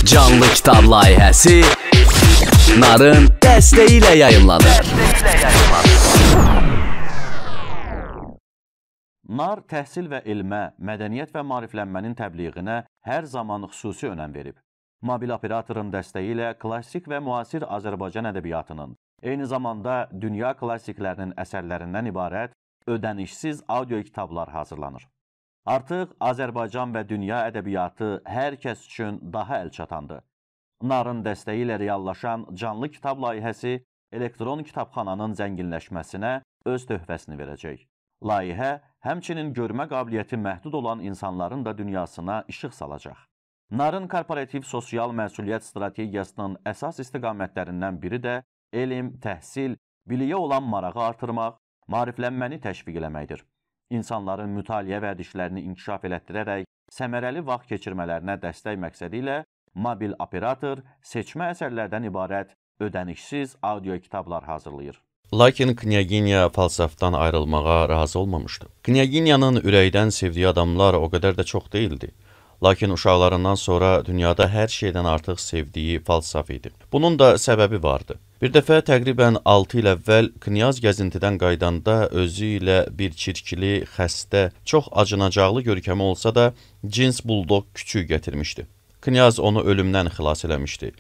Canlı kitab layihəsi Narın dəstəyi ilə yayımlanır. Nar təhsil və elmə, mədəniyyət və maariflənmənin təbliğinə hər zaman xüsusi önəm verib. Mobil operatorun dəstəyi ilə klassik və müasir Azərbaycan ədəbiyyatının, eyni zamanda dünya klassiklərinin əsərlərindən ibarət ödənişsiz audio kitablar hazırlanır. Artıq Azərbaycan və dünya ədəbiyyatı hər kəs üçün daha əlçatandır. Narın dəstəyi ilə reallaşan canlı kitab layihəsi elektron kitabxananın zənginləşməsinə öz töhfəsini verəcək. Layihə həmçinin görmə qabiliyyəti məhdud olan insanların da dünyasına işıq salacaq. Narın korporativ sosial məsuliyyət strategiyasının əsas istiqamətlərindən biri də elm, təhsil, biliyə olan marağı artırmaq, maariflənməni təşviq eləməkdir. İnsanların mütaliə vərdişlərini inkişaf elətdirərək səmərəli vaxt keçirmələrinə dəstək məqsədi ilə mobil operator seçmə əsərlərdən ibarət ödənişsiz audio kitablar hazırlayır. Lakin Knyaginya Falsafdan ayrılmağa razı olmamışdı. Knyaginyanın ürəkdən sevdiyi adamlar o qədər də çox değildi. Lakin uşaqlarından sonra dünyada hər şeydən artıq sevdiyi Falsaf idi. Bunun da səbəbi vardı. Bir dəfə təqribən 6 il əvvəl Knyaz gəzintidən qaydanda özü ilə bir çirkili, xəstə, çox acınacaqlı görkəmi olsa da cins buldog küçük gətirmişdi. Knyaz onu ölümdən xilas eləmişdi.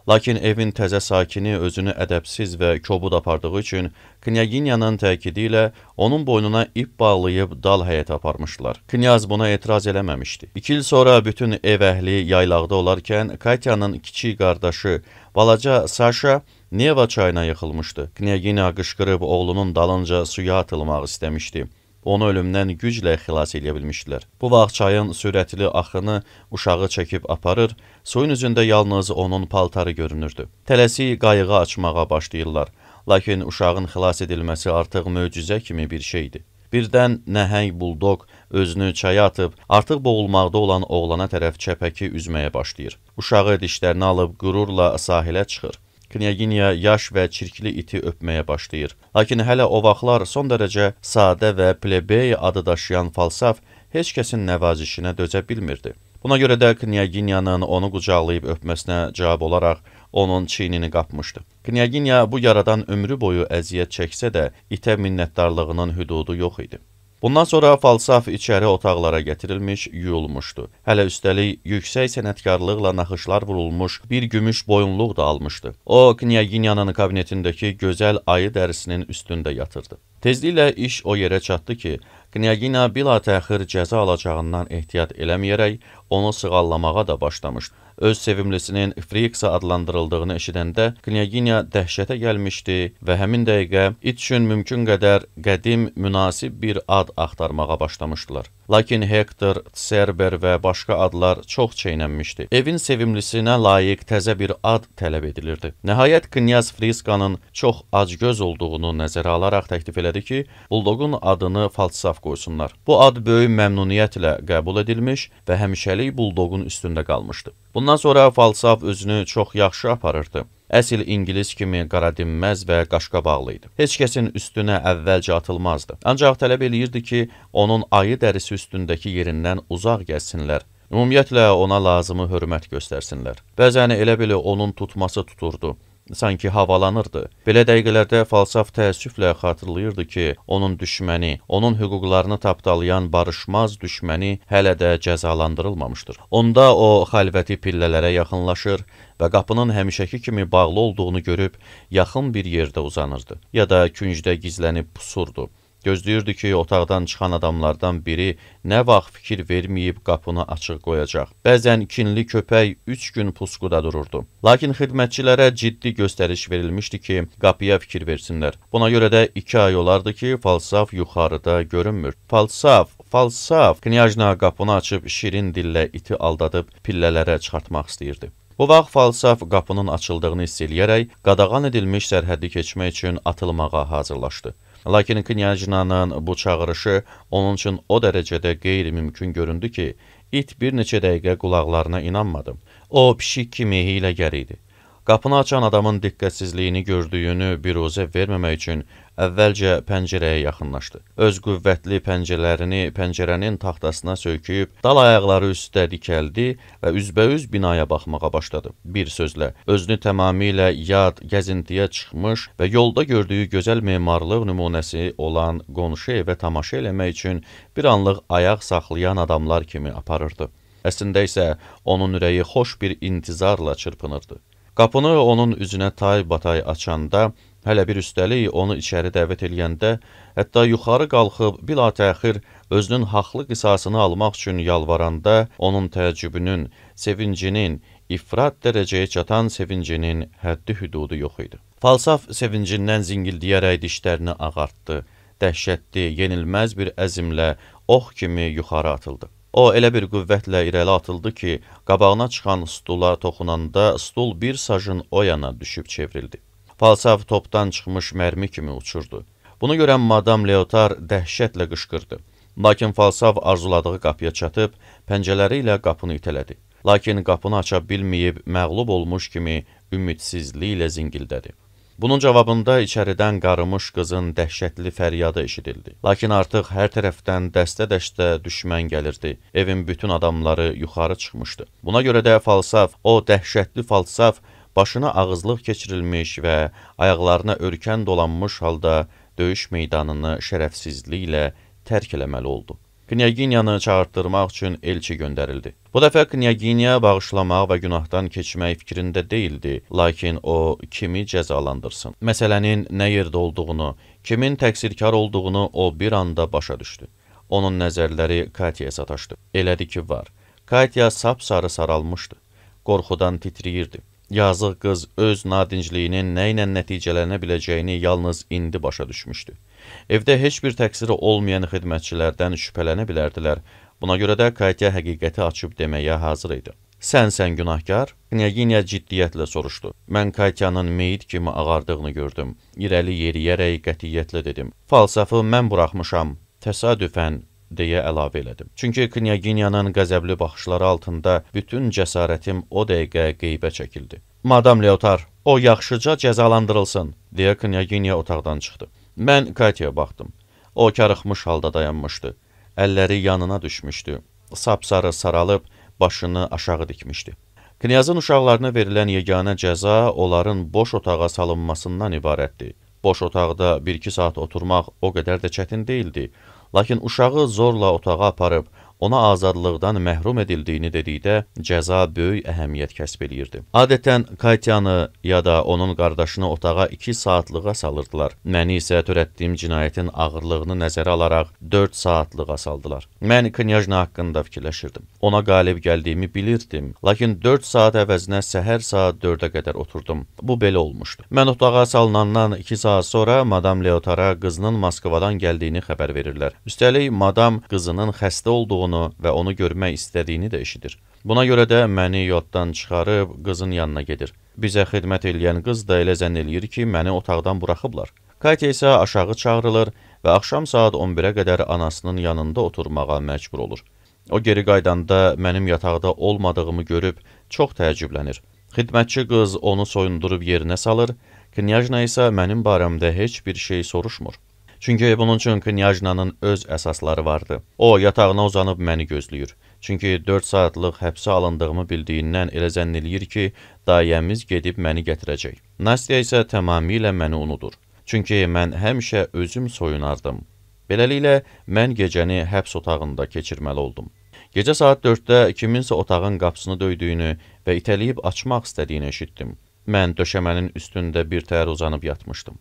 Lakin evin təzə sakini özünü ədəbsiz və kobud apardığı üçün Knyaginyanın təkidi ilə onun boynuna ip bağlayıb dal həyətə aparmışdılar. Knyaz buna etiraz eləməmişdi. 2 il sonra bütün ev əhli yaylaqda olarkən Katyanın kiçik qardaşı balaca Sasha Neva çayına yıxılmışdı. Knyaginya qışqırıb oğlunun dalınca suya atılmaq istəmişdi. Onu ölümdən güclə xilas edə bilmişdilər. Bu vaxt çayın sürətli axını uşağı çəkib aparır, suyun üzündə yalnız onun paltarı görünürdü. Tələsik qayığı açmağa başlayırlar, lakin uşağın xilas edilməsi artıq möcüzə kimi bir şeydir. Birdən nəhəng buldog özünü çaya atıb, artıq boğulmaqda olan oğlana tərəf çəpəki üzməyə başlayır. Uşağı dişlərini alıb qürurla sahilə çıxır. Knyaginya yaş və çirkli iti öpməyə başlayır. Lakin hələ o vaxtlar son dərəcə sadə və plebey adı daşıyan Falsaf heç kəsin nəvazişinə dözə bilmirdi. Buna görə də Knyaginyanın onu qucaqlayıb öpməsinə cavab olaraq onun çiynini qapmışdı. Knyaginya bu yaradan ömrü boyu əziyyət çəksə də itə minnətdarlığının hüdudu yox idi. Bundan sonra Falsaf içəri otaqlara gətirilmiş, yuyulmuşdu. Hələ üstəlik yüksək sənətkarlıqla naxışlar vurulmuş bir gümüş boyunluq da almışdı. O, Knyaginyanın kabinetindəki gözəl ayı dərisinin üstündə yatırdı. Tezliklə iş o yerə çatdı ki, Knyaginya bilatəxir cəza alacağından ehtiyat eləməyərək onu sığallamağa da başlamışdı. Öz sevimlisinin Friksa adlandırıldığını eşidəndə Knyaginya dəhşətə gəlmişdi və həmin dəqiqə it üçün mümkün qədər qədim, münasib bir ad axtarmağa başlamışdılar. Lakin Hektor, Tserber və başqa adlar çox çeynənmişdi. Evin sevimlisinə layiq təzə bir ad tələb edilirdi. Nəhayət Knyaz Friskanın çox acgöz olduğunu nəzərə alaraq təklif elədi ki, buldogun adını Falsaf qoysunlar. Bu ad böyük məmnuniyyətlə qəbul edilmiş və həmişəlik buldogun üstündə qalmışdı. Bundan sonra Falsaf özünü çox yaxşı aparırdı. Əsil İngilis kimi qaradinməz və qaşqabaqlı idi. Heç kəsin üstünə əvvəlcə atılmazdı. Ancaq tələb eləyirdi ki, onun ayı dərisi üstündəki yerindən uzaq gəzsinlər. Ümumiyyətlə ona lazımı hörmət göstərsinlər. Bəzən elə belə onun tutması tuturdu. Sanki havalanırdı. Belə dəqiqələrdə Falsaf təəssüflə xatırlayırdı ki, onun düşməni, onun hüquqlarını tapdalayan barışmaz düşməni hələ də cəzalandırılmamışdır. Onda o xəlvəti pillələrə yaxınlaşır və qapının həmişəki kimi bağlı olduğunu görüb yaxın bir yerdə uzanırdı. Ya da küncdə gizlənib pusurdu. Gözləyirdi ki, otaqdan çıxan adamlardan biri nə vaxt fikir verməyib qapını açıq qoyacaq. Bəzən kinli köpək 3 gün pusquda dururdu. Lakin xidmətçilərə ciddi göstəriş verilmişdi ki, qapıya fikir versinlər. Buna görə də 2 ay olardı ki, Falsaf yuxarıda görünmür. Falsaf! Knyajna qapını açıb şirin dillə iti aldadıb pillələrə çıxartmaq istəyirdi. Bu vaxt Falsaf qapının açıldığını hiss eləyərək qadağan edilmiş sərhəddi keçmək üçün atılmağa hazırlaşdı. Lakin Knyajnanın bu çağırışı onun üçün o dərəcədə qeyri-mümkün göründü ki, it bir neçə dəqiqə qulaqlarına inanmadı. O, pişik kimi hiyləgər idi. Qapını açan adamın diqqətsizliyini gördüyünü biruzə verməmək üçün əvvəlcə pəncərəyə yaxınlaşdı. Öz qüvvətli pəncələrini pəncərənin taxtasına söyküyüb, dal ayaqları üstə dikəldi və üzbəüz binaya baxmağa başladı. Bir sözlə, özünü tamamilə yad, gəzintiyə çıxmış və yolda gördüyü gözəl memarlıq nümunəsi olan qonşu evə tamaşa eləmək üçün bir anlıq ayaq saxlayan adamlar kimi aparırdı. Əslində isə onun ürəyi xoş bir intizarla çırpınırdı. Qapını onun üzünə tay-batay açanda, hələ bir üstəlik onu içəri dəvət eləyəndə, hətta yuxarı qalxıb bilatəxir özünün haqlı qisasını almaq üçün yalvaranda, onun təəccübünün, sevincinin, ifrat dərəcəyə çatan sevincinin həddi-hüdudu yox idi. Falsaf sevincindən zingildiyərək dişlərini ağartdı, dəhşətli, yenilməz bir əzmlə ox kimi yuxarı atıldı. O elə bir qüvvətlə irəli atıldı ki, qabağına çıxan stula toxunanda stul bir sajın o yana düşüb çevrildi. Falsaf topdan çıxmış mərmi kimi uçurdu. Bunu görən Madam Leotar dəhşətlə qışqırdı. Lakin Falsaf arzuladığı qapıya çatıb, pəncələri ilə qapını itələdi. Lakin qapını aça bilməyib, məğlub olmuş kimi ümidsizliklə zingildədi. Bunun cavabında içəridən qarımış qızın dəhşətli fəryadı eşidildi. Lakin artıq hər tərəfdən dəstə-dəstə düşmən gəlirdi. Evin bütün adamları yuxarı çıxmışdı. Buna görə də Falsaf, o dəhşətli Falsaf, başına ağızlıq keçirilmiş və ayaqlarına örkən dolanmış halda döyüş meydanını şərəfsizliklə tərk eləməli oldu. Knyaginyanı çağırtdırmaq üçün elçi göndərildi. Bu dəfə Knyaginya bağışlamaq və günahdan keçmək fikrində deyildi, lakin o kimi cəzalandırsın. Məsələnin nə yerdə olduğunu, kimin təqsirkar olduğunu o bir anda başa düşdü. Onun nəzərləri Katyaya sataşdı. Elədi ki, var. Katya sapsarı saralmışdı. Qorxudan titriyirdi. Yazıq qız öz nadincliyinin nə ilə nəticələnə biləcəyini yalnız indi başa düşmüşdü. Evdə heç bir təqsiri olmayan xidmətçilərdən şübhələnə bilərdilər. Buna görə də Katya həqiqəti açıb deməyə hazır idi. Sən günahkar? Knyaginya ciddiyyətlə soruşdu. Mən Katyanın meyit kimi ağardığını gördüm. İrəli yeriyərək qətiyyətlə dedim. Falsafı mən buraxmışam. Təsadüfən deyə əlavə elədim. Çünki Knyaginyanın qəzəbli baxışları altında bütün cəsarətim o dəqiqə qeybə çəkildi. Madam Leotar, o yaxşıca cəzalandırılsın, deyə Knyaginya otaqdan çıxdı. Mən Katyaya baxdım. O karıxmış halda dayanmışdı. Əlləri yanına düşmüşdü. Sapsarı saralıb, başını aşağı dikmişdi. Knyazın uşaqlarına verilən yeganə cəza onların boş otağa salınmasından ibarətdir. Boş otaqda 1-2 saat oturmaq o qədər də çətin değildi. Lakin uşağı zorla otağa aparıb, ona azadlıqdan məhrum edildiyini dedikdə cəza böyük əhəmiyyət kəsb eləyirdi. Adətən Katyanı ya da onun qardaşını otağa 2 saatlığa salırdılar. Məni isə törətdiyim cinayətin ağırlığını nəzərə alaraq 4 saatlığa saldılar. Mən Knyajna haqqında fikirləşirdim. Ona qalib gəldiyimi bilirdim. Lakin 4 saat əvəzinə səhər saat 4-ə qədər oturdum. Bu belə olmuşdu. Mən otağa salınandan 2 saat sonra Madam Leotara qızının Moskvadan gəldiyini xəbər verirlər. Üstəlik, Madam qızının xəstə olduğunu və onu görmək istədiyini də eşidir. Buna görə də məni yaddan çıxarıb qızın yanına gedir. Bizə xidmət eləyən qız da elə zənn eləyir ki, məni otaqdan buraxıblar. Katya isə aşağı çağırılır və axşam saat 11-ə qədər anasının yanında oturmağa məcbur olur. O geri qaydanda mənim yataqda olmadığımı görüb çox təəccüblənir. Xidmətçi qız onu soyundurub yerinə salır, Knyajna isə mənim barəmdə heç bir şey soruşmur. Çünki bunun üçün Knyajnanın öz əsasları vardı. O, yatağına uzanıb məni gözləyir. Çünki 4 saatlıq həbsə alındığımı bildiyindən elə zənn eləyir ki, dayəmiz gedib məni gətirəcək. Nastya isə tamamilə məni unudur. Çünki mən həmişə özüm soyunardım. Beləliklə, mən gecəni həbs otağında keçirməli oldum. Gecə saat 4-də kiminsə otağın qapısını döydüyünü və itələyib açmaq istədiyini eşitdim. Mən döşəmənin üstündə bir təhər uzanıb yatmışdım.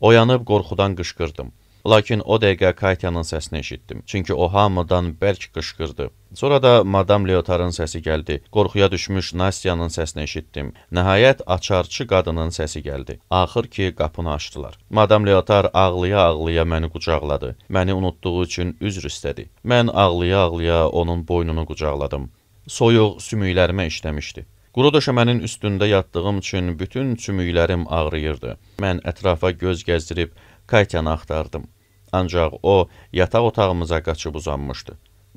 Oyanıb qorxudan qışqırdım. Lakin o dəqiqə Katyanın səsini eşitdim. Çünki o hamıdan bərk qışqırdı. Sonra da Madam Leotarın səsi gəldi. Qorxuya düşmüş Nastyanın səsini eşitdim. Nəhayət açarçı qadının səsi gəldi. Axır ki, qapını açdılar. Madam Leotar ağlaya-ağlaya məni qucaqladı. Məni unutduğu üçün üzr istədi. Mən ağlaya-ağlaya onun boynunu qucaqladım. Soyuq sümüklərimə işləmişdi. Quru döşəmənin üstündə yatdığım üçün bütün sümüklərim ağrıyırdı. Mən ətrafa göz gəzdirib Katyanı axtardım. Ancaq o, yataq otağımıza qaçıb uzanmışdı.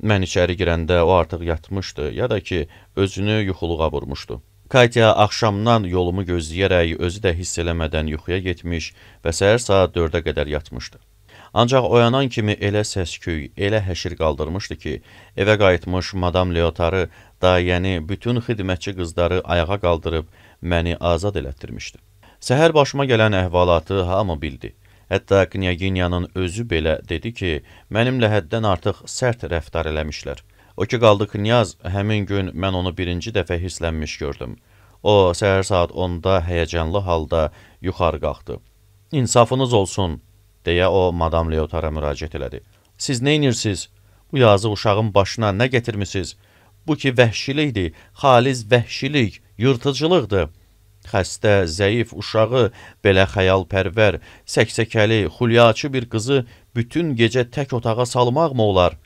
Mən içəri girəndə o artıq yatmışdı, ya da ki, özünü yuxuluğa vurmuşdu. Katya axşamdan yolumu gözləyərək özü də hiss eləmədən yuxuya getmiş və səhər saat 4-ə qədər yatmışdı. Ancaq oyanan kimi elə səsküy, elə həşir qaldırmışdı ki, evə qayıtmış Madam Leotarı, dayəni, bütün xidmətçi qızları ayağa qaldırıb məni azad elətdirmişdi. Səhər başıma gələn əhvalatı hamı bildi. Hətta Knyaginyanın özü belə dedi ki, mənimlə həddən artıq sərt rəftar eləmişlər. O ki qaldı Knyaz, həmin gün mən onu birinci dəfə hirslənmiş gördüm. O, səhər saat 10-da həyəcanlı halda yuxarı qalxdı. İnsafınız olsun, deyə o Madam Leotara müraciət elədi. Siz neynirsiniz? Bu yazıq uşağın başına nə getirmisiniz? Bu ki vəhşilikdir, xaliz vəhşilik, yırtıcılıqdır. Xəstə, zəif uşağı, belə xəyalpərvər, səksəkəli, xulyaçı bir qızı bütün gecə tək otağa salmaq mı olar?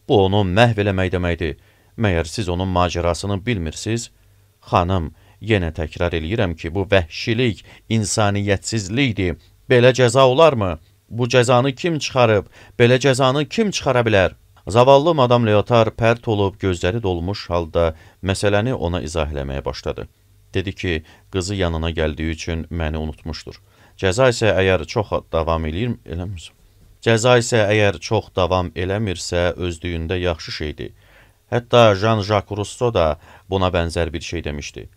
Bu onu məhv eləmək deməkdir. Məyər siz onun macərasını bilmirsiniz? Xanım, yenə təkrar eləyirəm ki, bu vəhşilik, insaniyyətsizlikdir. Belə cəza olarmı? Bu cəzanı kim çıxarıb? Belə cəzanı kim çıxara bilər? Zavallı Madam Leotar pərt olub, gözləri dolmuş halda məsələni ona izah eləməyə başladı. Dedi ki, qızı yanına gəldiyi üçün məni unutmuşdur. Cəza isə əgər çox davam eləmirsə, özlüyündə yaxşı şeydir. Hətta Jean-Jacques Rousseau da buna bənzər bir şey demişdi.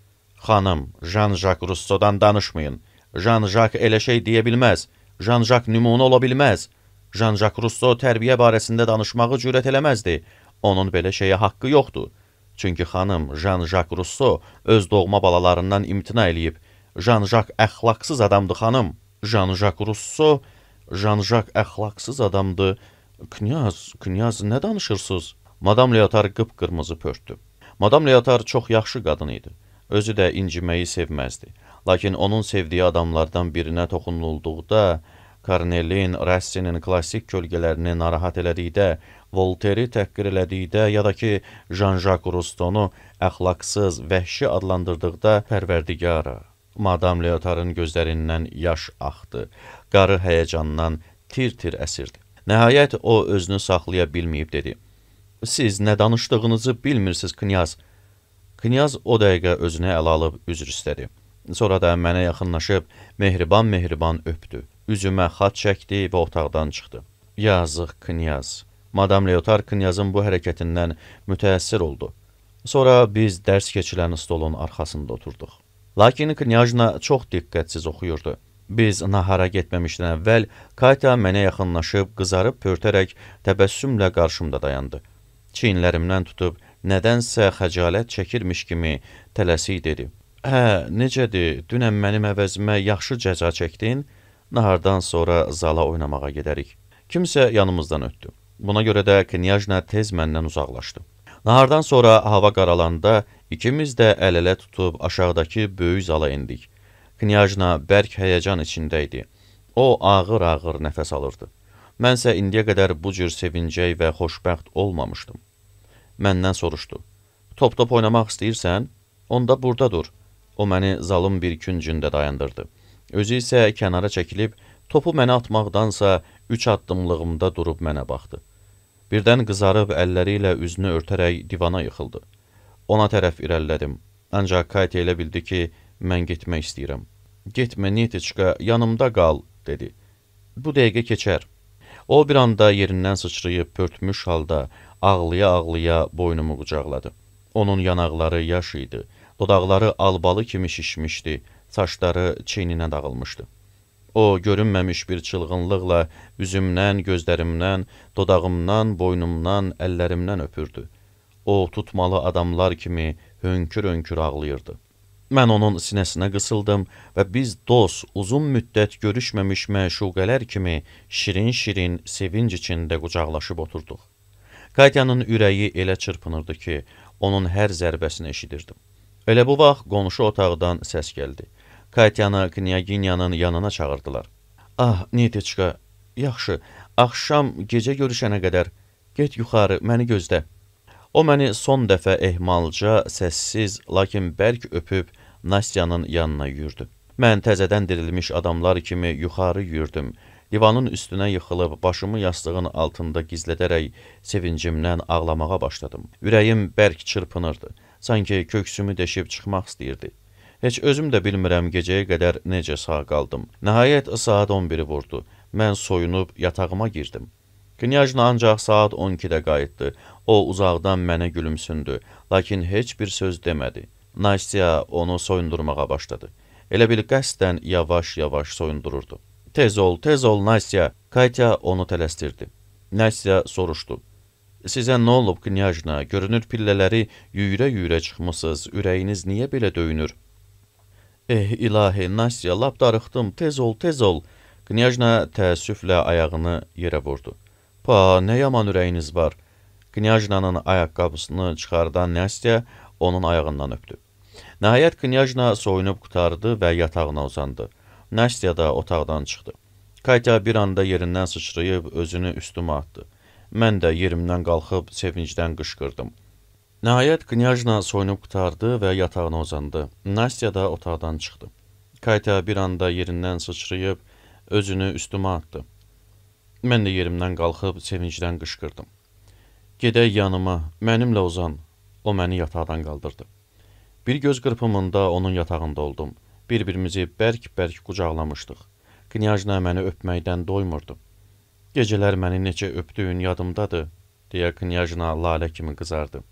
Xanım, Jean-Jacques Rousseaudan danışmayın. Jean-Jacques elə şey deyə bilməz. Jean-Jacques nümunə ola bilməz. Jean-Jacques Rousseau tərbiyə barəsində danışmağı cürət eləməzdi. Onun belə şeyə haqqı yoxdur. Çünki xanım, Jean-Jacques Rousseau öz doğma balalarından imtina eləyib. Jean-Jacques əxlaqsız adamdır, xanım. Jean-Jacques Rousseau, Jean-Jacques əxlaqsız adamdır. Knyaz, nə danışırsınız? Madam Leotar qıpqırmızı pörtdü. Madam Leotar çox yaxşı qadın idi. Özü də inciməyi sevməzdi. Lakin onun sevdiyi adamlardan birinə toxunulduqda, Corneille'in, Racine'in klassik kölgələrini narahat elədikdə, Voltaire'i təhqir elədikdə, ya da ki, Jean-Jacques Rousseau-nu əxlaqsız, vəhşi adlandırdıqda Pərverdigara. Madam Leotarın gözlərindən yaş axdı. Qarı həyəcandan tir-tir əsirdi. Nəhayət, o özünü saxlaya bilməyib dedi. Siz nə danışdığınızı bilmirsiniz, Knyaz. Knyaz o dəqiqə özünü ələ alıb üzr istədi. Sonra da mənə yaxınlaşıb mehriban-mehriban öpdü. Üzümə xat çəkdi və otaqdan çıxdı. Yazıq Knyaz. Madam Leotar Knyazın bu hərəkətindən mütəəssir oldu. Sonra biz dərs keçilən stolun arxasında oturduq. Lakin Knyajna çox diqqətsiz oxuyurdu. Biz nahara getməmişdən əvvəl Katya mənə yaxınlaşıb, qızarıb pörtərək təbəssümlə qarşımda dayandı. Çiyinlərimdən tutub, nədənsə xəcalət çəkirmiş kimi tələsik dedi. Hə, necədir, dünən mənim əvəzimə yaxşı cəza çəkdin, nahardan sonra zala oynamağa gedərik. Kimsə yanımızdan ötdü. Buna görə də Knyajna tez məndən uzaqlaşdı. Nahardan sonra hava qaralanda ikimiz də əl-ələ tutub aşağıdakı böyük zala endik. Knyajna bərk həyəcan içində idi. O ağır-ağır nəfəs alırdı. Mənsə indiyə qədər bu cür sevincək və xoşbəxt olmamışdım. Məndən soruşdu. Top-top oynamaq istəyirsən? Onda burada dur. O məni zalın bir küncündə dayandırdı. Özü isə kənara çəkilib, topu mənə atmaqdansa 3 addımlığımda durub mənə baxdı. Birdən qızarıb əlləri ilə üzünü örtərək divana yıxıldı. Ona tərəf irəlilədim. Ancaq Katya elə bildi ki, mən getmək istəyirəm. Getmə, Nitiçka, yanımda qal, dedi. Bu dəqiqə keçər. O bir anda yerindən sıçrayıb pörtmüş halda, ağlaya-ağlaya boynumu qucaqladı. Onun yanaqları yaş idi, dodaqları albalı kimi şişmişdi, saçları çiyninə dağılmışdı. O, görünməmiş bir çılğınlıqla üzümdən, gözlərimdən, dodağımdan, boynumdan, əllərimdən öpürdü. O, tutmalı adamlar kimi hönkür-hönkür ağlayırdı. Mən onun sinəsinə qısıldım və biz dost, uzun müddət görüşməmiş məşuqələr kimi şirin-şirin sevinc içində qucaqlaşıb oturduq. Katyanın ürəyi elə çırpınırdı ki, onun hər zərbəsini eşidirdim. Elə bu vaxt qonşu otaqdan səs gəldi. Katyanı Knyaginyanın yanına çağırdılar. Ah, Nitiçka, yaxşı, axşam gecə görüşənə qədər, get yuxarı, məni gözlə. O məni son dəfə ehmalca, səssiz, lakin bərk öpüb Nastyanın yanına yürüdü. Mən təzədən dirilmiş adamlar kimi yuxarı yürüdüm. Divanın üstünə yıxılıb, başımı yastığın altında gizlədərək sevincimdən ağlamağa başladım. Ürəyim bərk çırpınırdı. Sanki köksümü deşib çıxmaq istəyirdi. Heç özüm də bilmirəm gecəyə qədər necə sağ qaldım. Nəhayət saat 11-i vurdu. Mən soyunub yatağıma girdim. Knyajna ancaq saat 12-də qayıtdı. O uzaqdan mənə gülümsündü, lakin heç bir söz demədi. Nastya onu soyundurmağa başladı. Elə bil qəsdən yavaş-yavaş soyundururdu. Tez ol, Nastya. Katya onu tələsdirdi. Nastya soruşdu. Sizə nə olub, Knyajna? Görünür pillələri yüyürə-yüyürə çıxmısınız. Ürəyiniz niyə belə döyünür? İlahi, Nastya, lap darıxdım. Tez ol. Knyajna təəssüflə ayağını yerə vurdu. Nə yaman ürəyiniz var? Knyajnanın ayaqqabısını çıxardan Nastya onun ayağından öpdü. Nəhayət Knyajna soyunub qurtardı və yatağına uzandı. Nastya da otaqdan çıxdı. Katya bir anda yerindən sıçrayıb özünü üstümə atdı. Mən də yerimdən qalxıb sevincdən qışqırdım. Nəhayət Knyajna soyunub qurtardı və yatağına uzandı. Nastya da otaqdan çıxdı. Katya bir anda yerindən sıçrayıb özünü üstümə atdı. Mən də yerimdən qalxıb sevincdən qışqırdım. Gedək yanıma, mənimlə uzan. O məni yataqdan qaldırdı. Bir göz qırpımında onun yatağında oldum. Bir-birimizi bərk-bərk qucaqlamışdıq. Knyajna məni öpməkdən doymurdu. Gecələr məni necə öpdüyün yadımdadır, deyə Knyajna lalə kimi qızardı.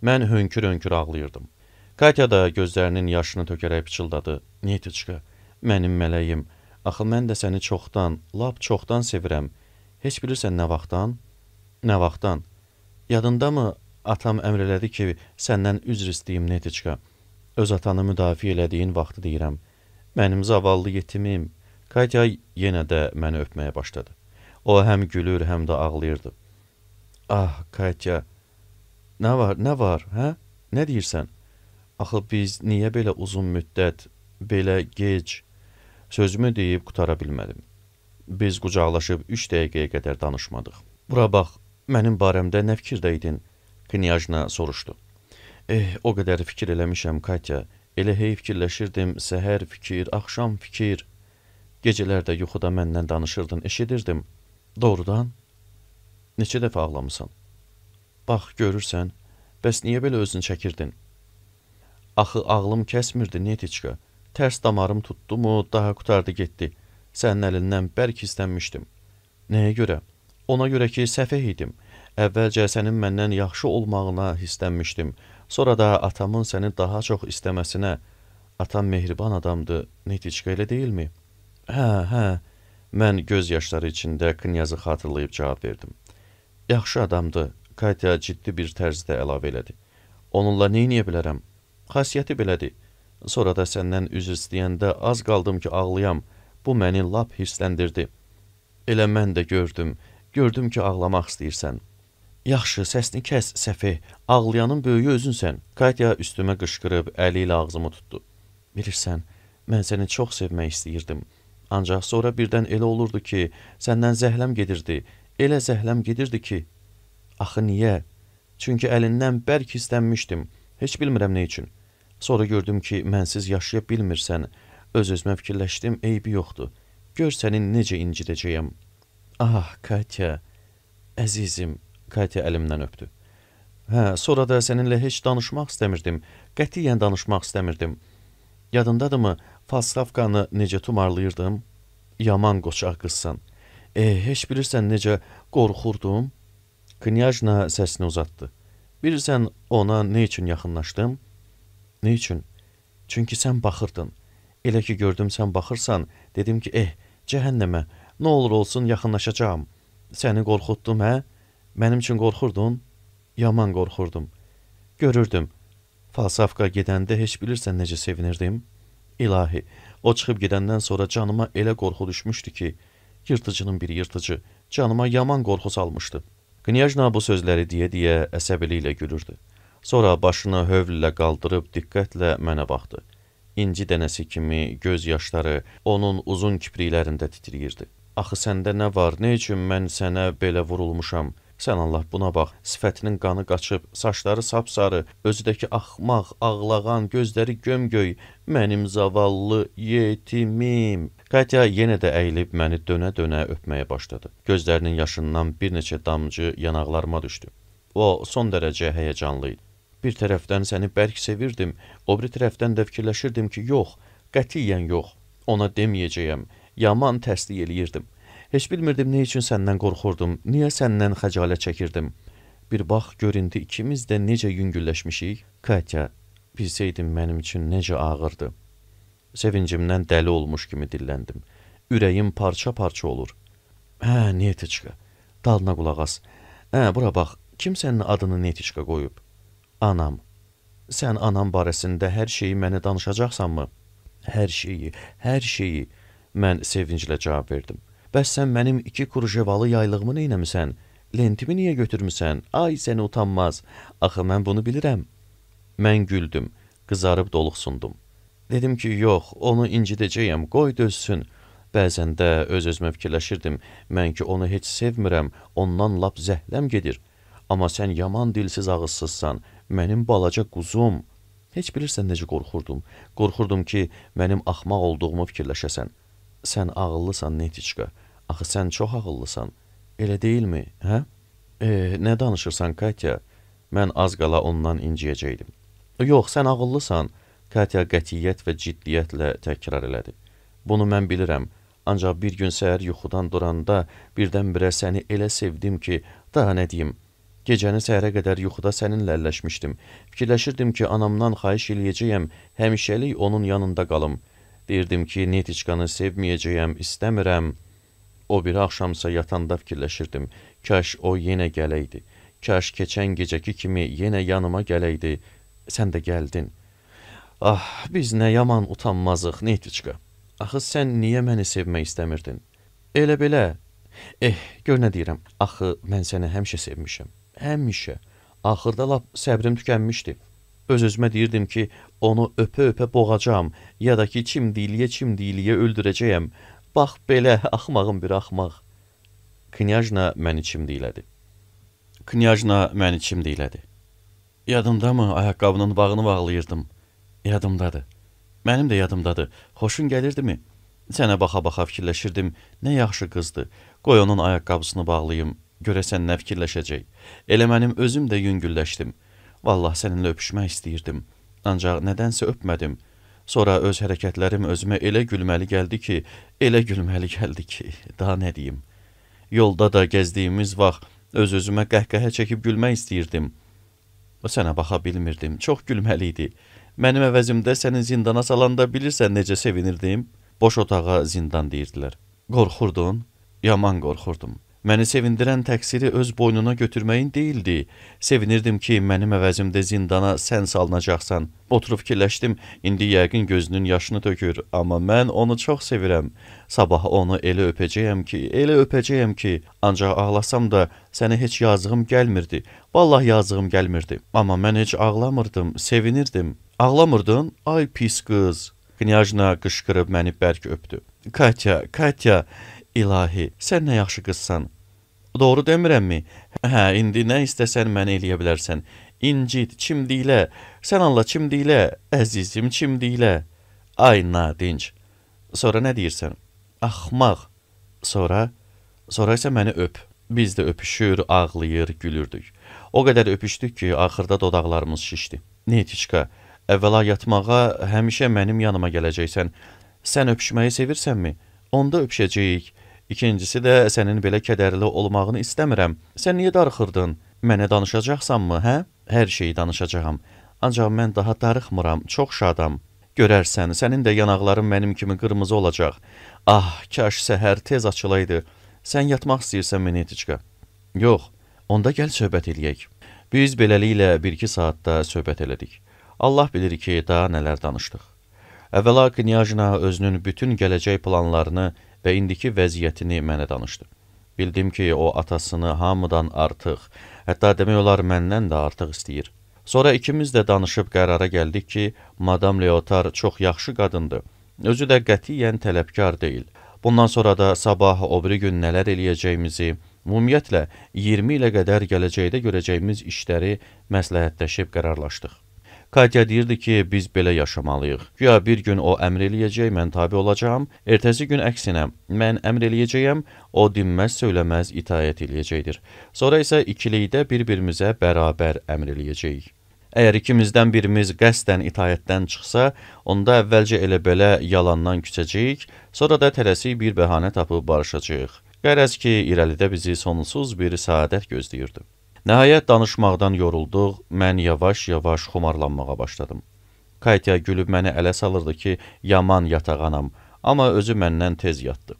Mən hönkür-hönkür ağlayırdım. Katya da gözlərinin yaşını tökərək pıçıldadı. Netiçka, mənim mələyim, axı mən də səni çoxdan, lap çoxdan sevirəm. Heç bilirsən nə vaxtdan? Nə vaxtdan? Yadındamı atam əmr elədi ki, səndən üzr istəyim, Netiçka. Öz atanı müdafiə elədiyin vaxtı deyirəm. Mənim zavallı yetimim. Katya yenə də məni öpməyə başladı. O həm gülür, həm də ağlayırdı. Ah, Katya, nə var, hə? Nə deyirsən? Axı biz niyə belə uzun müddət, belə gec? Sözümü deyib qutara bilmədim. Biz qucaqlaşıb 3 dəqiqəyə qədər danışmadıq. Bura bax, mənim barəmdə nə fikirdəydin? Knyajna soruşdu. O qədər fikir eləmişəm, Katya. Elə hey fikirləşirdim, səhər fikir, axşam fikir. Gecələrdə yuxuda məndən danışırdın, eşidirdim. Doğrudan? Neçə dəfə ağlamısan? Bax, görürsən, bəs niyə belə özünü çəkirdin? Axı ağlım kəsmirdi, Netiçka. Tərs damarım tutdu mu, daha qutardı getdi. Sənin əlindən bərk istənmişdim. Nəyə görə? Ona görə ki, səfeh idim. Əvvəlcə sənin məndən yaxşı olmağına hissənmişdim. Sonra da atamın səni daha çox istəməsinə. Atam mehriban adamdı, Netiçka, elə deyilmi? Hə. Mən göz yaşları içində Knyazı xatırlayıb cavab verdim. Yaxşı adamdı, Katya ciddi bir tərzdə əlavə elədi. Onunla neyniyə bilərəm? Xasiyyəti belədir. Sonra da səndən üzr istəyəndə az qaldım ki, ağlayam. Bu məni lap hirsləndirdi. Elə mən də gördüm ki, ağlamaq istəyirsən. Yaxşı, səsini kəs, səfeh, ağlayanın böyüyü özünsən. Katya üstümə qışqırıb, əli ilə ağzımı tutdu. Bilirsən, mən səni çox sevmək istəyirdim. Ancaq sonra birdən elə olurdu ki, səndən zəhləm gedirdi. Elə zəhləm gedirdi ki, axı niyə? Çünki əlindən bərk istənmişdim. Heç bilmirəm nə üçün. Sonra gördüm ki, mənsiz yaşaya bilmirsən. Öz-özümə fikirləşdim, eybi yoxdur. Gör səni necə incidəcəyəm. Ah, Katya, əzizim. Katya əlimdən öpdü. Sonra da səninlə heç danışmaq istəmirdim. Qətiyyən danışmaq istəmirdim. Yadındadırmı, Falstafkanı necə tumarlayırdım? Yaman qoçaq qızsan. Heç bilirsən necə qorxurdum? Knyajna səsini uzatdı. Bilirsən ona nə üçün yaxınlaşdım? Nə üçün? Çünki sən baxırdın. Elə ki gördüm sən baxırsan, dedim ki, cəhənnəmə, nə olur olsun yaxınlaşacağam. Səni qorxutdum, hə? Mənim üçün qorxurdun? Yaman qorxurdum. Görürdüm. Falstafka gedəndə heç bilirsən necə sevinirdim? İlahi, o çıxıb gedəndən sonra canıma elə qorxu düşmüşdü ki, yırtıcının bir yırtıcı, canıma yaman qorxu salmışdı. Knyajna bu sözləri deyə əsəbiliklə gülürdü. Sonra başını hövllə qaldırıb diqqətlə mənə baxdı. İnci dənəsi kimi göz yaşları onun uzun kipriklərində titriyirdi. Axı səndə nə var, nə üçün mən sənə belə vurulmuşam? Sən Allah buna bax, sifətinin qanı qaçıb, saçları sapsarı, özüdəki axmaq, ağlağan, gözləri gömgöy, mənim zavallı yetimim. Katya yenə də əyilib məni dönə-dönə öpməyə başladı. Gözlərinin yaşından bir neçə damcı yanaqlarıma düşdü. O son dərəcə həyəcanlı idi. Bir tərəfdən səni bərk sevirdim, o biri tərəfdən də fikirləşirdim ki, yox, qətiyyən yox, ona deməyəcəyəm, yaman təsdiq eləyirdim. Heç bilmirdim nə üçün səndən qorxurdum, niyə səndən xəcalət çəkirdim. Bir bax, gör indi ikimiz də necə yüngülləşmişik. Katya, bilsəydim mənim üçün necə ağırdı. Sevincimdən dəli olmuş kimi dilləndim. Ürəyim parça-parça olur. Hə, Netiçka, dalına qulaq as. Hə, bura bax, kim sənin adını Netiçka qoyub? Anam. Sən anam barəsində hər şeyi mənə danışacaqsanmı? Hər şeyi, hər şeyi. Mən sevinclə cavab verdim. Bəs sən mənim 2 kurjevalı yaylığımı neynəmisən? Lentimi niyə götürmüsən? Ay, səni utanmaz. Axı mən bunu bilirəm. Mən güldüm, qızarıb doluqsundum. Dedim ki, yox, onu incidəcəyəm, qoy dözsün. Bəzən də öz-özümə fikirləşirdim, mən ki, onu heç sevmirəm, ondan lap zəhləm gedir. Amma sən yaman dilsiz ağızsızsan, mənim balaca quzum. Heç bilirsən necə qorxurdum. Qorxurdum ki, mənim axmaq olduğumu fikirləşəsən. Sən ağıllısan, Netiçka. Axı sən çox ağıllısan. Elə deyilmi, hə? Nə danışırsan, Katya? Mən az qala ondan inciyəcəkdim. Yox, sən ağıllısan. Katya qətiyyət və ciddiyyətlə təkrar elədi. Bunu mən bilirəm. Ancaq bir gün səhər yuxudan duranda birdən-birə səni elə sevdim ki, daha nə deyim? Gecəni səhərə qədər yuxuda səninlə əlləşmişdim. Fikirləşirdim ki, anamdan xahiş eləyəcəyəm, həmişəlik onun yanında qalım. Deyirdim ki, Netiçkanı sevməyəcəyəm, istəmirəm. O bir axşamsa yatanda fikirləşirdim. Kaş o yenə gələydi. Kaş keçən gecəki kimi yenə yanıma gələydi. Sən də gəldin. Ah, biz nə yaman utanmazıq, Netiçka. Axı sən niyə məni sevmək istəmirdin? Elə belə. Gör nə deyirəm. Axı mən səni həmişə sevmişəm. Həmişə. Axırda lap səbrim tükənmişdi. Öz-özümə deyirdim ki, onu öpə-öpə boğacam, ya da ki, çimdiliyə öldürəcəyəm. Bax belə, axmağım bir axmaq. Knyajna məni çimdilədi. Yadımdamı, ayaqqabının bağını bağlayırdım. Yadımdadır. Mənim də yadımdadır. Xoşun gəlirdimi? Sənə baxa-baxa fikirləşirdim, nə yaxşı qızdır. Qoy onun ayaqqabısını bağlayım, görəsən nə fikirləşəcək. Elə mənim özüm də yüngülləşdim. Vallah səninlə öpüşmək istəyirdim. Ancaq nədənsə öpmədim. Sonra öz hərəkətlərim özümə elə gülməli gəldi ki, daha nə deyim. Yolda da gəzdiyimiz vaxt öz-özümə qəhqəhə çəkib gülmək istəyirdim. Sənə baxa bilmirdim, çox gülməli idi. Mənim əvəzimdə səni zindana salanda bilirsən necə sevinirdim? Boş otağa zindan deyirdilər. Qorxurdun? Yaman qorxurdum. Məni sevindirən təqsiri öz boynuna götürməyin deyildi. Sevinirdim ki, mənim əvəzimdə zindana sən salınacaqsan. Oturub fikirləşdim, indi yəqin gözünün yaşını tökür, amma mən onu çox sevirəm. Sabah onu elə öpəcəyəm ki, ancaq ağlasam da sənə heç yazığım gəlmirdi. Vallah yazığım gəlmirdi. Amma mən heç ağlamırdım, sevinirdim. Ağlamırdın? Ay pis qız. Knyajna qışqırıb məni bərk öpdü. Katya, ilahi, sən nə yaxşı qızsan. Doğru demirəmmi? Hə, indi nə istəsən mənə eləyə bilərsən. İncit, çimdilə, sən Allah çimdilə, əzizim çimdilə. Ay nadinc. Sonra nə deyirsən? Axmaq. Sonra isə məni öp. Biz də öpüşür, ağlayır, gülürdük. O qədər öpüşdük ki, axırda dodaqlarımız şişdi. Netiçka, əvvəla yatmağa həmişə mənim yanıma gələcəksən. Sən öpüşməyi sevirsənmi? Onda öpüşəcəyik. İkincisi də sənin belə kədərli olmağını istəmirəm. Sən niyə darıxırdın? Mənə danışacaqsanmı, hə? Hər şeyi danışacağam. Ancaq mən daha darıxmıram, çox şadam. Görərsən, sənin də yanaqların mənim kimi qırmızı olacaq. Ah, kaş səhər tez açılaydı. Sən yatmaq istəyirsən, Netiçka? Yox, onda gəl söhbət eləyək. Biz beləliklə 1-2 saatda söhbət elədik. Allah bilir ki, daha nələr danışdıq. Əvvəla Knyajna özünün bütün gələcək planlarını və indiki vəziyyətini mənə danışdı. Bildim ki, o atasını hamıdan artıq, hətta demək olar məndən də artıq istəyir. Sonra ikimiz də danışıb qərara gəldik ki, Madam Leotar çox yaxşı qadındır. Özü də qətiyyən tələbkar deyil. Bundan sonra da sabah o biri gün nələr eləyəcəyimizi, ümumiyyətlə 20 ilə qədər gələcəkdə görəcəyimiz işləri məsləhətləşib qərarlaşdıq. Katya deyirdi ki, biz belə yaşamalıyıq. Güya bir gün o əmr eləyəcək, mən tabi olacağam. Ertəsi gün əksinə, mən əmr eləyəcəyəm, o dinməz söyləməz itaət eləyəcəkdir. Sonra isə ikilikdə bir-birimizə bərabər əmr eləyəcəyik. Əgər ikimizdən birimiz qəsdən itaətdən çıxsa, onda əvvəlcə elə-belə yalandan küçəcəyik, sonra da tələsik bir bəhanə tapıb barışacağıq. Qərəz ki, irəlidə bizi sonsuz bir səadət gözləyirdi. Nəhayət danışmaqdan yorulduq, mən yavaş-yavaş xumarlanmağa başladım. Katya gülüb məni ələ salırdı ki, yaman yatağanam, amma özü məndən tez yatdı.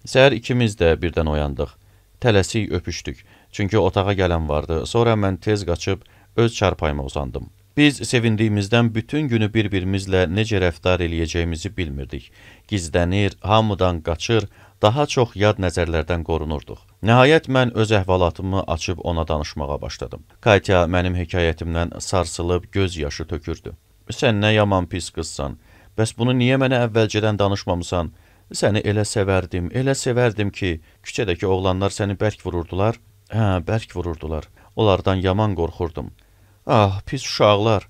Səhər ikimiz də birdən oyandıq. Tələsik öpüşdük, çünki otağa gələn vardı. Sonra mən tez qaçıb öz çarpayıma uzandım. Biz sevindiyimizdən bütün günü bir-birimizlə necə rəftar eləyəcəyimizi bilmirdik. Gizlənir, hamıdan qaçır, daha çox yad nəzərlərdən qorunurduq. Nəhayət mən öz əhvalatımı açıb ona danışmağa başladım. Katya mənim hekayətimdən sarsılıb göz yaşı tökürdü. Sən nə yaman pis qızsan, bəs bunu niyə mənə əvvəlcədən danışmamısan? Səni elə sevərdim ki, küçədəki oğlanlar səni bərk vururdular. Hə, bərk vururdular. Onlardan yaman qorxurdum. Ah, pis uşaqlar.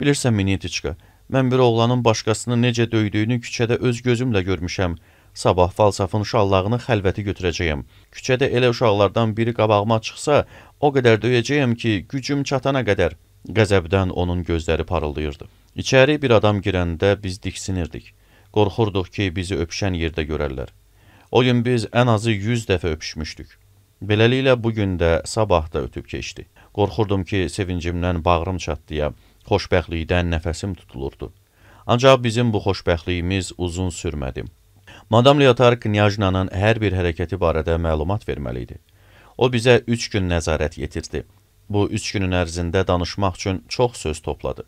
Bilirsən Minetiçka, mən bir oğlanın başqasını necə döydüyünü küçədə öz gözümlə görmüşəm. Sabah Falsafın şallağını xəlvəti götürəcəyəm. Küçədə elə uşaqlardan biri qabağıma çıxsa, o qədər döyəcəyəm ki, gücüm çatana qədər. Qəzəbdən onun gözləri parıldayırdı. İçəri bir adam girəndə biz diksinirdik. Qorxurduq ki, bizi öpüşən yerdə görərlər. O gün biz ən azı 100 dəfə öpüşmüşdük. Beləliklə bugün də, sabah da ötüb keçdi. Qorxurdum ki, sevincimdən bağrım çatdıya, xoşbəxtlikdən nəfəsim tutulurdu. Ancaq bizim bu xoşbəxtliyimiz uzun sürmədi. Madam Leotar Knyajnanın hər bir hərəkəti barədə məlumat verməli idi. O bizə 3 gün nəzarət yetirdi. Bu 3 günün ərzində danışmaq üçün çox söz topladı.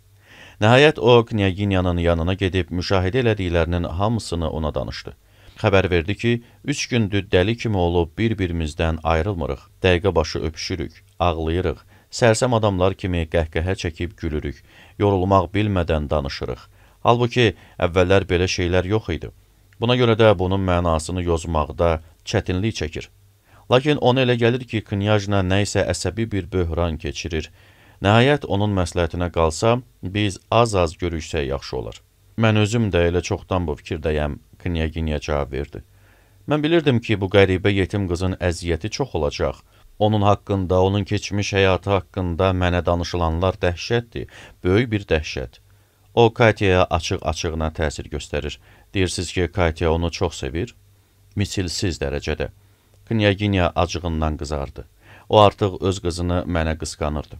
Nəhayət o, Knyaginyanın yanına gedib müşahidə elədiklərinin hamısını ona danışdı. Xəbər verdi ki, 3 gündür dəli kimi olub bir-birimizdən ayrılmırıq. Dəqiqə başı öpüşürük, ağlayırıq, sərsəm adamlar kimi qəhqəhə çəkib gülürük, yorulmaq bilmədən danışırıq. Halbuki əvvəllər belə şeylər yox idi. Buna görə də bunun mənasını yozmaqda çətinlik çəkir. Lakin ona elə gəlir ki, Knyajna nə isə əsəbi bir böhran keçirir. Nəhayət onun məsləhətinə qalsa, biz az-az görüşsək yaxşı olar. Mən özüm də elə çoxdan bu fikirdəyəm, Knyaginya cavab verdi. Mən bilirdim ki, bu qəribə yetim qızın əziyyəti çox olacaq. Onun haqqında, onun keçmiş həyatı haqqında mənə danışılanlar dəhşətdir, böyük bir dəhşət. O, Katyaya açıq-açığına təsir göstərir. Deyirsiniz ki, Katya onu çox sevir? Misilsiz dərəcədə. Knyaginya acığından qızardı. O artıq öz qızını mənə qısqanırdı.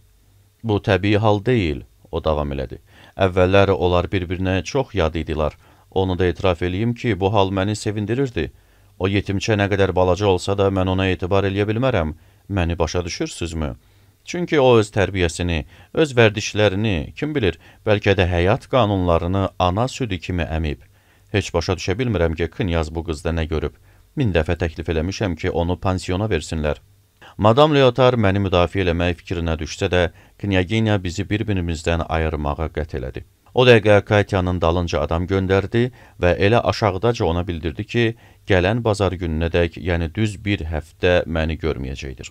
Bu təbii hal deyil, o davam elədi. Əvvəllər onlar bir-birinə çox yad idilər. Onu da etiraf eləyim ki, bu hal məni sevindirirdi. O yetimçə nə qədər balaca olsa da mən ona etibar eləyə bilmərəm. Məni başa düşürsünüzmü? Çünki o öz tərbiyəsini, öz vərdişlərini, kim bilir, bəlkə də həyat qanunlarını ana südü kimi əmib. Heç başa düşə bilmirəm ki, Knyaz bu qızda nə görüb. 1000 dəfə təklif eləmişəm ki, onu pansiyona versinlər. Madam Leotar məni müdafiə eləmək fikrinə düşsə də, Knyaginya bizi bir-birimizdən ayırmağa qət elədi. O dəqiqə Katyanın dalınca adam göndərdi və elə aşağıdaca ona bildirdi ki, gələn bazar gününədək, yəni düz bir həftə məni görməyəcəkdir.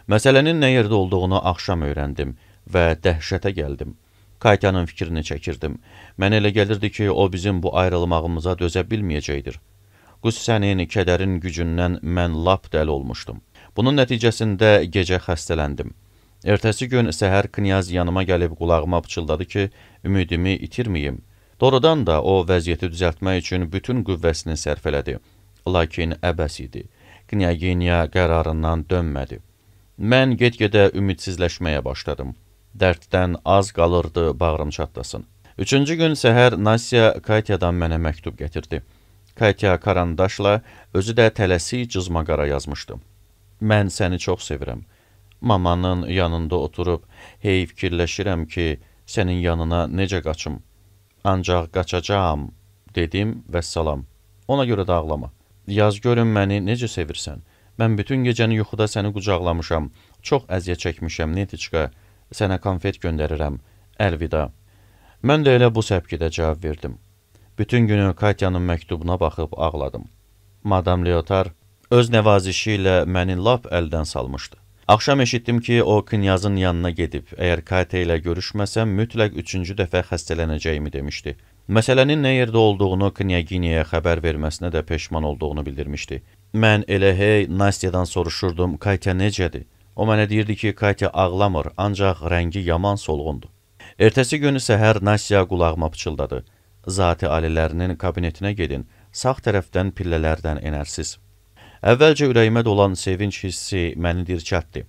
Məsələnin nə yerdə olduğunu axşam öyrəndim və dəhşətə gəldim. Katyanın fikrini çəkirdim. Mənə elə gəlirdi ki, o bizim bu ayrılmağımıza dözə bilməyəcəkdir. Qüssənin, kədərin gücündən mən lap dəli olmuşdum. Bunun nəticəsində gecə xəstələndim. Ertəsi gün səhər Knyaz yanıma gəlib qulağıma pıçıldadı ki, ümidimi itirməyim. Doğrudan da o vəziyyəti düzəltmək üçün bütün qüvvəsini sərf elədi. Lakin əbəs idi. Knyaginya qərarından dönmədi. Mən get-gedə ümidsizləşməyə başladım. Dərddən az qalırdı bağrım çatlasın. 3-cü gün səhər Nasya Katyadan mənə məktub gətirdi. Katya karandaşla, özü də tələsik cızmaqara yazmışdı. Mən səni çox sevirəm. Mamanın yanında oturub, hey fikirləşirəm ki, sənin yanına necə qaçım. Ancaq qaçacağam, dedim və salam. Ona görə də ağlama. Yaz görün məni necə sevirsən. Mən bütün gecəni yuxuda səni qucaqlamışam. Çox əziyyət çəkmişəm, Netiçka. Sənə konfet göndərirəm. Əlvida. Mən də elə bu səpkidə cavab verdim. Bütün günü Katya'nın məktubuna baxıb ağladım. Madam Leotar öz nəvazişi ilə məni lap əldən salmışdı. Axşam eşitdim ki, o Knyazın yanına gedib, əgər Katya ilə görüşməsəm, mütləq 3-cü dəfə xəstələnəcəyimi demişdi. Məsələnin nə yerdə olduğunu Knyaginyaya xəbər verməsinə də peşman olduğunu bildirmişdi. Mən elə hey Nastyadan soruşurdum, Katya necədir? O mənə deyirdi ki, Katya ağlamır, ancaq rəngi yaman solğundur. Ertəsi gün səhər Nasya qulağıma pıçıldadı. Zati alilərinin kabinetinə gedin, sağ tərəfdən pillələrdən enərsiz. Əvvəlcə ürəyimə dolan sevinç hissi məni dirçətdi.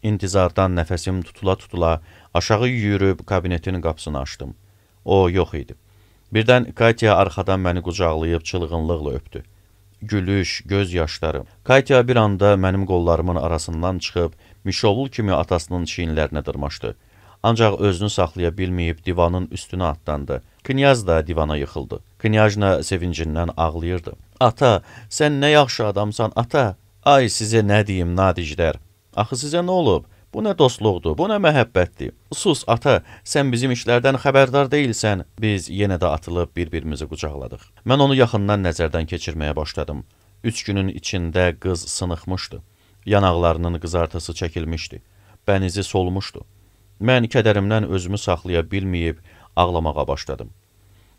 İntizardan nəfəsim tutula-tutula aşağı yüyürüb kabinetin qapısını açdım. O yox idi. Birdən Katya arxadan məni qucaqlayıb çılğınlıqla öpdü. Gülüş, göz yaşları. Katya bir anda mənim qollarımın arasından çıxıb, mişovul kimi atasının çiyinlərinə dırmaşdı. Ancaq özünü saxlaya bilməyib divanın üstünə atlandı. Knyaz da divana yıxıldı. Knyajna sevincindən ağlayırdı. Ata, sən nə yaxşı adamsan, ata. Ay, sizə nə deyim, nadiclər. Axı sizə nə olub? Bu nə dostluqdur, bu nə məhəbbətdir. Sus, ata, sən bizim işlərdən xəbərdar deyilsən. Biz yenə də atılıb bir-birimizi qucaqladıq. Mən onu yaxından nəzərdən keçirməyə başladım. 3 günün içində qız sınıxmışdı. Yanaqlarının qızartısı çəkilmişdi. Bənizi solmuşdu. Mən kədərimdən özümü saxlaya bilməyib ağlamağa başladım.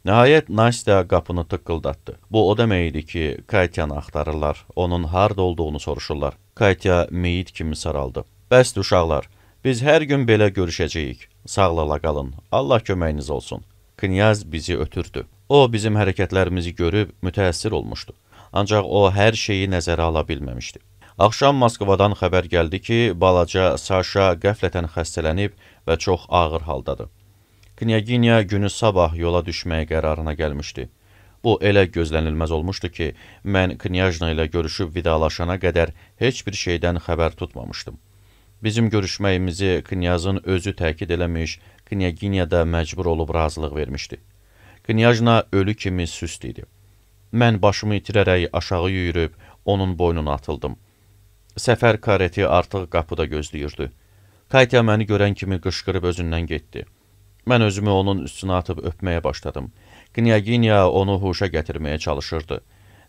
Nəhayət Nastya qapını tıqqıldatdı. Bu o demək idi ki, Katyanı axtarırlar, onun harda olduğunu soruşurlar. Katya meyit kimi saraldı. Bəsdir uşaqlar, biz hər gün belə görüşəcəyik. Sağlala qalın, Allah köməyiniz olsun. Knyaz bizi ötürdü. O, bizim hərəkətlərimizi görüb mütəəssir olmuşdu. Ancaq o, hər şeyi nəzərə ala bilməmişdi. Axşam Moskvadan xəbər gəldi ki, balaca Saşa qəflətən xəstələnib və çox ağır haldadır. Knyaginya günü sabah yola düşməyə qərarına gəlmişdi. Bu elə gözlənilməz olmuşdu ki, mən Knyajna ilə görüşüb vidalaşana qədər heç bir şeydən xəbər tutmamışdım. Bizim görüşməyimizi Knyazın özü təkid eləmiş, Knyaginya da məcbur olub razılıq vermişdi. Knyajna ölü kimi süst idi. Mən başımı itirərək aşağı yüyürüb onun boynuna atıldım. Səfər kareti artıq qapıda gözləyirdi. Katya məni görən kimi qışqırıb özündən getdi. Mən özümü onun üstünə atıb öpməyə başladım. Knyaginya onu huşa gətirməyə çalışırdı.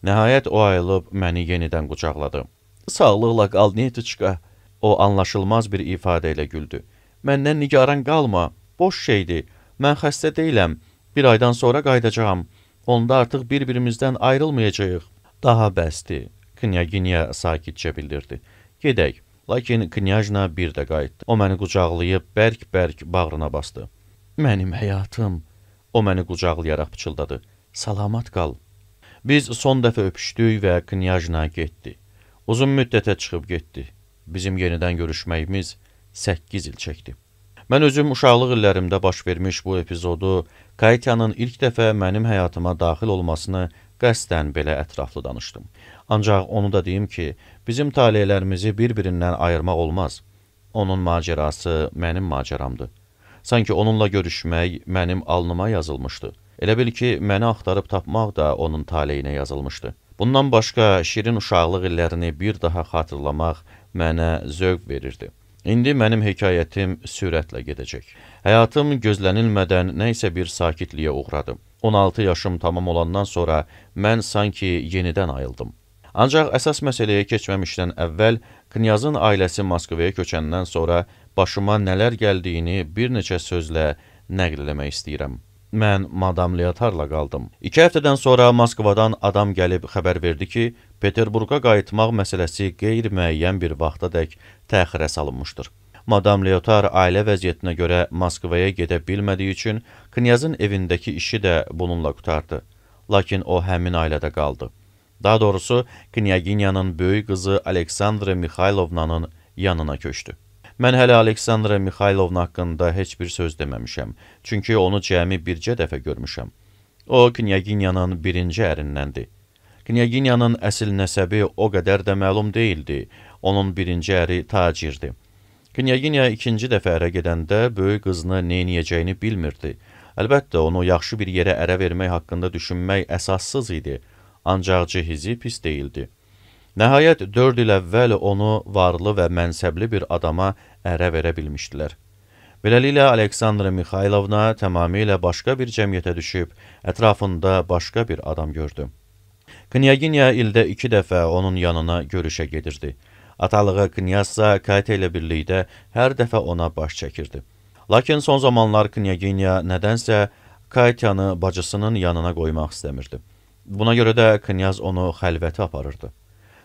Nəhayət o ayılıb məni yenidən qucaqladı. Sağlıqla qal, Netiçka. O anlaşılmaz bir ifadə ilə güldü. Məndən nigaran qalma, boş şeydir. Mən xəstə deyiləm. Bir aydan sonra qayıdacağam. Onda artıq bir-birimizdən ayrılmayacağıq. Daha bəsdir. Knyaginya sakitcə bildirdi. Gedək. Lakin Knyajna bir də qayıtdı. O məni qucaqlayıb bərk-bərk bağrına bastı. Mənim həyatım. O məni qucaqlayaraq pıçıldadı. Salamat qal. Biz son dəfə öpüşdük və Knyajna getdi. Uzun müddətə çıxıb getdi. Bizim yenidən görüşməyimiz 8 il çəkdi. Mən özüm uşaqlıq illərimdə baş vermiş bu epizodu Katyanın ilk dəfə mənim həyatıma daxil olmasını qəsdən belə ətraflı danışdım. Ancaq onu da deyim ki, bizim taleylərimizi bir-birindən ayırmaq olmaz. Onun macerası mənim maceramdır. Sanki onunla görüşmək mənim alnıma yazılmışdı. Elə bil ki, məni axtarıb tapmaq da onun taleyinə yazılmışdı. Bundan başqa şirin uşaqlıq illərini bir daha xatırlamaq mənə zövq verirdi. İndi mənim hekayətim sürətlə gedəcək. Həyatım gözlənilmədən nə isə bir sakitliyə uğradı. 16 yaşım tamam olandan sonra mən sanki yenidən ayıldım. Ancaq əsas məsələyə keçməmişdən əvvəl Knyazın ailəsi Moskvaya köçəndən sonra başıma nələr gəldiyini bir neçə sözlə nəql eləmək istəyirəm. Mən Madam Leotarla qaldım. 2 həftədən sonra Moskvadan adam gəlib xəbər verdi ki, Peterburqa qayıtmaq məsələsi qeyri-müəyyən bir vaxtadək təxirə salınmışdır. Madam Leotar ailə vəziyyətinə görə Moskvaya gedə bilmədiyi üçün Knyazın evindəki işi də bununla qutardı. Lakin o həmin ailədə qaldı. Daha doğrusu, Knyaginyanın böyük qızı Aleksandra Mixaylovnanın yanına köçdü. Mən hələ Aleksandra Mixaylovna haqqında heç bir söz deməmişəm, çünki onu cəmi bircə dəfə görmüşəm. O, Knyaginyanın birinci ərindəndir. Knyaginyanın əsl nəsəbi o qədər də məlum deyildi. Onun birinci əri tacirdi. Knyaginya ikinci dəfə ərə gedəndə böyük qızını neyniyəcəyini bilmirdi. Əlbəttə, onu yaxşı bir yerə ərə vermək haqqında düşünmək əsassız idi, ancaq cehizi pis deyildi. Nəhayət 4 il əvvəl onu varlı və mənsəbli bir adama ərə verə bilmişdilər. Beləliklə, Aleksandra Mixaylovna tamamilə başqa bir cəmiyyətə düşüb, ətrafında başqa bir adam gördü. Knyaginya ildə 2 dəfə onun yanına görüşə gedirdi. Atalığı Knyazsa Katya ilə birlikdə hər dəfə ona baş çəkirdi. Lakin son zamanlar Knyaginya nədənsə Katyanı bacısının yanına qoymaq istəmirdi. Buna görə də Knyaz onu xəlvətə aparırdı.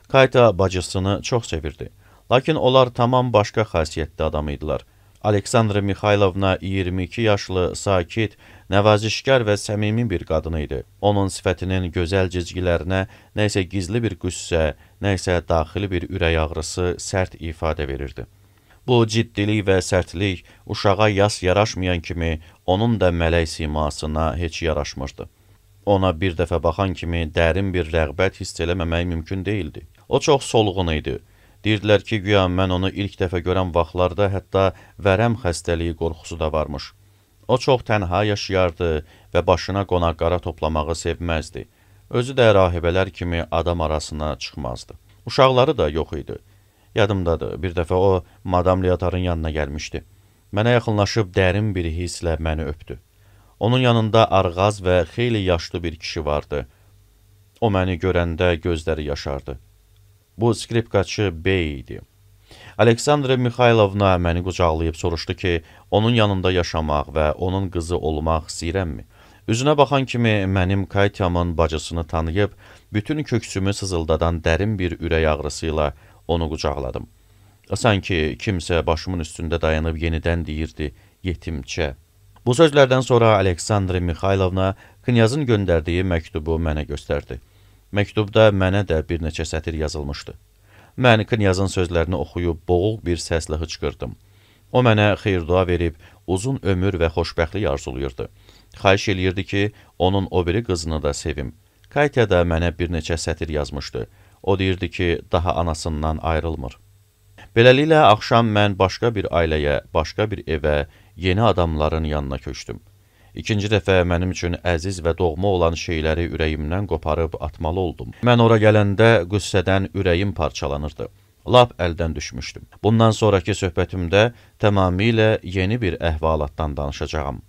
Katya bacısını çox sevirdi. Lakin onlar tamam başqa xasiyyətli adam idilər. Aleksandra Mixaylovna 22 yaşlı, sakit, nəvazişkar və səmimi bir qadın idi. Onun sifətinin gözəl cizgilərinə nə isə gizli bir qüssə, nə isə daxili bir ürək ağrısı sərt ifadə verirdi. Bu ciddilik və sərtlik uşağa yas yaraşmayan kimi onun da mələk simasına heç yaraşmırdı. Ona bir dəfə baxan kimi dərin bir rəğbət hiss eləməmək mümkün deyildi. O çox solğun idi. Deyirdilər ki, güya mən onu ilk dəfə görən vaxtlarda hətta vərəm xəstəliyi qorxusu da varmış. O çox tənha yaşayardı və başına qonaq-qara toplamağı sevməzdi. Özü də rahibələr kimi adam arasına çıxmazdı. Uşaqları da yox idi. Yadımdadır, bir dəfə o, Madam Leotar'ın yanına gəlmişdi. Mənə yaxınlaşıb dərin bir hisslə məni öpdü. Onun yanında arğaz və xeyli yaşlı bir kişi vardı. O məni görəndə gözləri yaşardı. Bu skripkaçı bey idi. Aleksandra Mixaylovna məni qucaqlayıb soruşdu ki, onun yanında yaşamaq və onun qızı olmaq istəyirəmmi? Üzünə baxan kimi mənim Katyamın bacısını tanıyıb, bütün köksümü sızıldadan dərin bir ürək ağrısıyla onu qucaqladım. Sanki kimsə başımın üstündə dayanıb yenidən deyirdi, yetimçə. Bu sözlərdən sonra Aleksandra Mixaylovna knyazın göndərdiyi məktubu mənə göstərdi. Məktubda mənə də bir neçə sətir yazılmışdı. Mən knyazın sözlərini oxuyub boğuq bir səslə hıçqırdım. O mənə xeyir-dua verib uzun ömür və xoşbəxtlik arzulayırdı. Xahiş eləyirdi ki, onun o biri qızını da sevim. Katya da mənə bir neçə sətir yazmışdı. O deyirdi ki, daha anasından ayrılmır. Beləliklə, axşam mən başqa bir ailəyə, başqa bir evə, yeni adamların yanına köçdüm. İkinci dəfə mənim üçün əziz və doğma olan şeyləri ürəyimdən qoparıb atmalı oldum. Mən ora gələndə qüssədən ürəyim parçalanırdı. Lap əldən düşmüşdüm. Bundan sonraki söhbətimdə tamamilə yeni bir əhvalatdan danışacağam.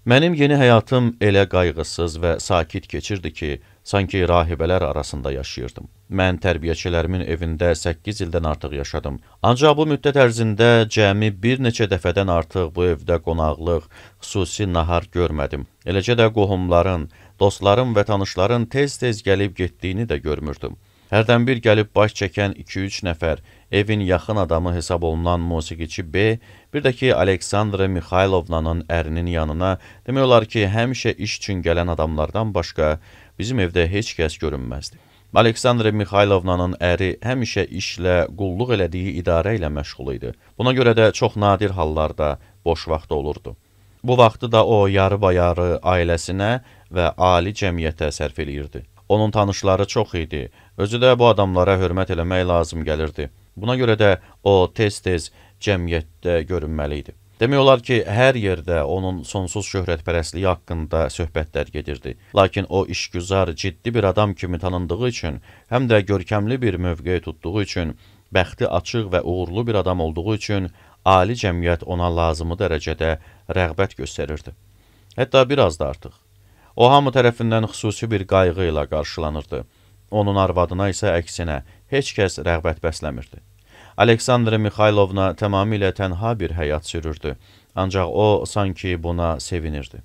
Mənim yeni həyatım elə qayğısız və sakit keçirdi ki, sanki rahibələr arasında yaşayırdım. Mən tərbiyəçilərimin evində 8 ildən artıq yaşadım. Ancaq bu müddət ərzində cəmi bir neçə dəfədən artıq bu evdə qonaqlıq, xüsusi nahar görmədim. Eləcə də qohumların, dostların və tanışların tez-tez gəlib getdiyini də görmürdüm. Hərdən bir gəlib baş çəkən 2-3 nəfər, evin yaxın adamı hesab olunan musiqiçi B, bir də ki, Aleksandra Mixaylovnanın ərinin yanına, demək olar ki, həmişə iş üçün gələn adamlardan başqa bizim evdə heç kəs görünməzdi. Aleksandra Mixaylovnanın əri həmişə işlə, qulluq elədiyi idarə ilə məşğul idi. Buna görə də çox nadir hallarda boş vaxtı olurdu. Bu vaxtı da o yarı-bayarı ailəsinə və ali cəmiyyətə sərf eləyirdi. Onun tanışları çox idi. Özü də bu adamlara hörmət eləmək lazım gəlirdi. Buna görə də o tez-tez cəmiyyətdə görünməli idi. Demək olar ki, hər yerdə onun sonsuz şöhrətpərəstliyi haqqında söhbətlər gedirdi. Lakin o işgüzar, ciddi bir adam kimi tanındığı üçün, həm də görkəmli bir mövqe tutduğu üçün, bəxti açıq və uğurlu bir adam olduğu üçün, ali cəmiyyət ona lazımı dərəcədə rəğbət göstərirdi. Hətta biraz da artıq. O, hamı tərəfindən xüsusi bir qayğı ilə qarşılanırdı. Onun arvadına isə əksinə heç kəs rəğbət bəsləmirdi. Aleksandra Mixaylovna tamamilə tənha bir həyat sürürdü. Ancaq o, sanki buna sevinirdi.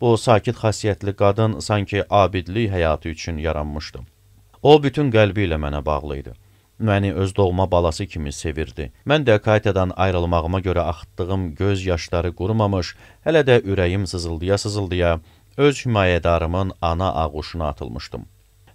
Bu, sakit xasiyyətli qadın sanki abidlik həyatı üçün yaranmışdı. O, bütün qəlbi ilə mənə bağlı idi. Məni öz doğma balası kimi sevirdi. Mən də Katyadan ayrılmağıma görə axıtdığım göz yaşları qurumamış, hələ də ürəyim sızıldaya-sızıldaya öz himayədarımın ana ağuşuna atılmışdım.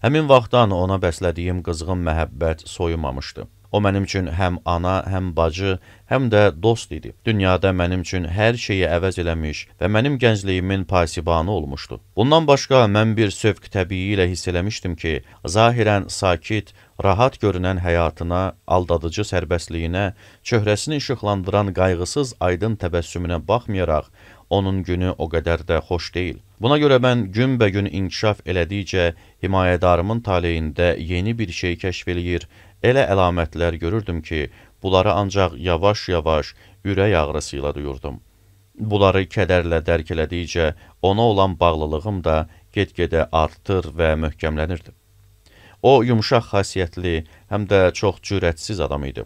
Həmin vaxtdan ona bəslədiyim qızğın məhəbbət soyumamışdı. O mənim üçün həm ana, həm bacı, həm də dost idi. Dünyada mənim üçün hər şeyi əvəz eləmiş və mənim gəncliyimin pasibanı olmuşdu. Bundan başqa mən bir sövq təbii ilə hiss eləmişdim ki, zahirən sakit, rahat görünən həyatına, aldadıcı sərbəstliyinə, çöhrəsini işıqlandıran qayğısız aydın təbəssümünə baxmayaraq, onun günü o qədər də xoş deyil. Buna görə mən günbəgün inkişaf elədikcə himayədarımın taleyində yeni bir şey kəşf eləyir, elə əlamətlər görürdüm ki, bunları ancaq yavaş-yavaş ürək ağrısıyla duyurdum. Bunları kədərlə dərk elədikcə ona olan bağlılığım da get-gedə artır və möhkəmlənirdi. O, yumşaq xasiyyətli, həm də çox cürətsiz adam idi.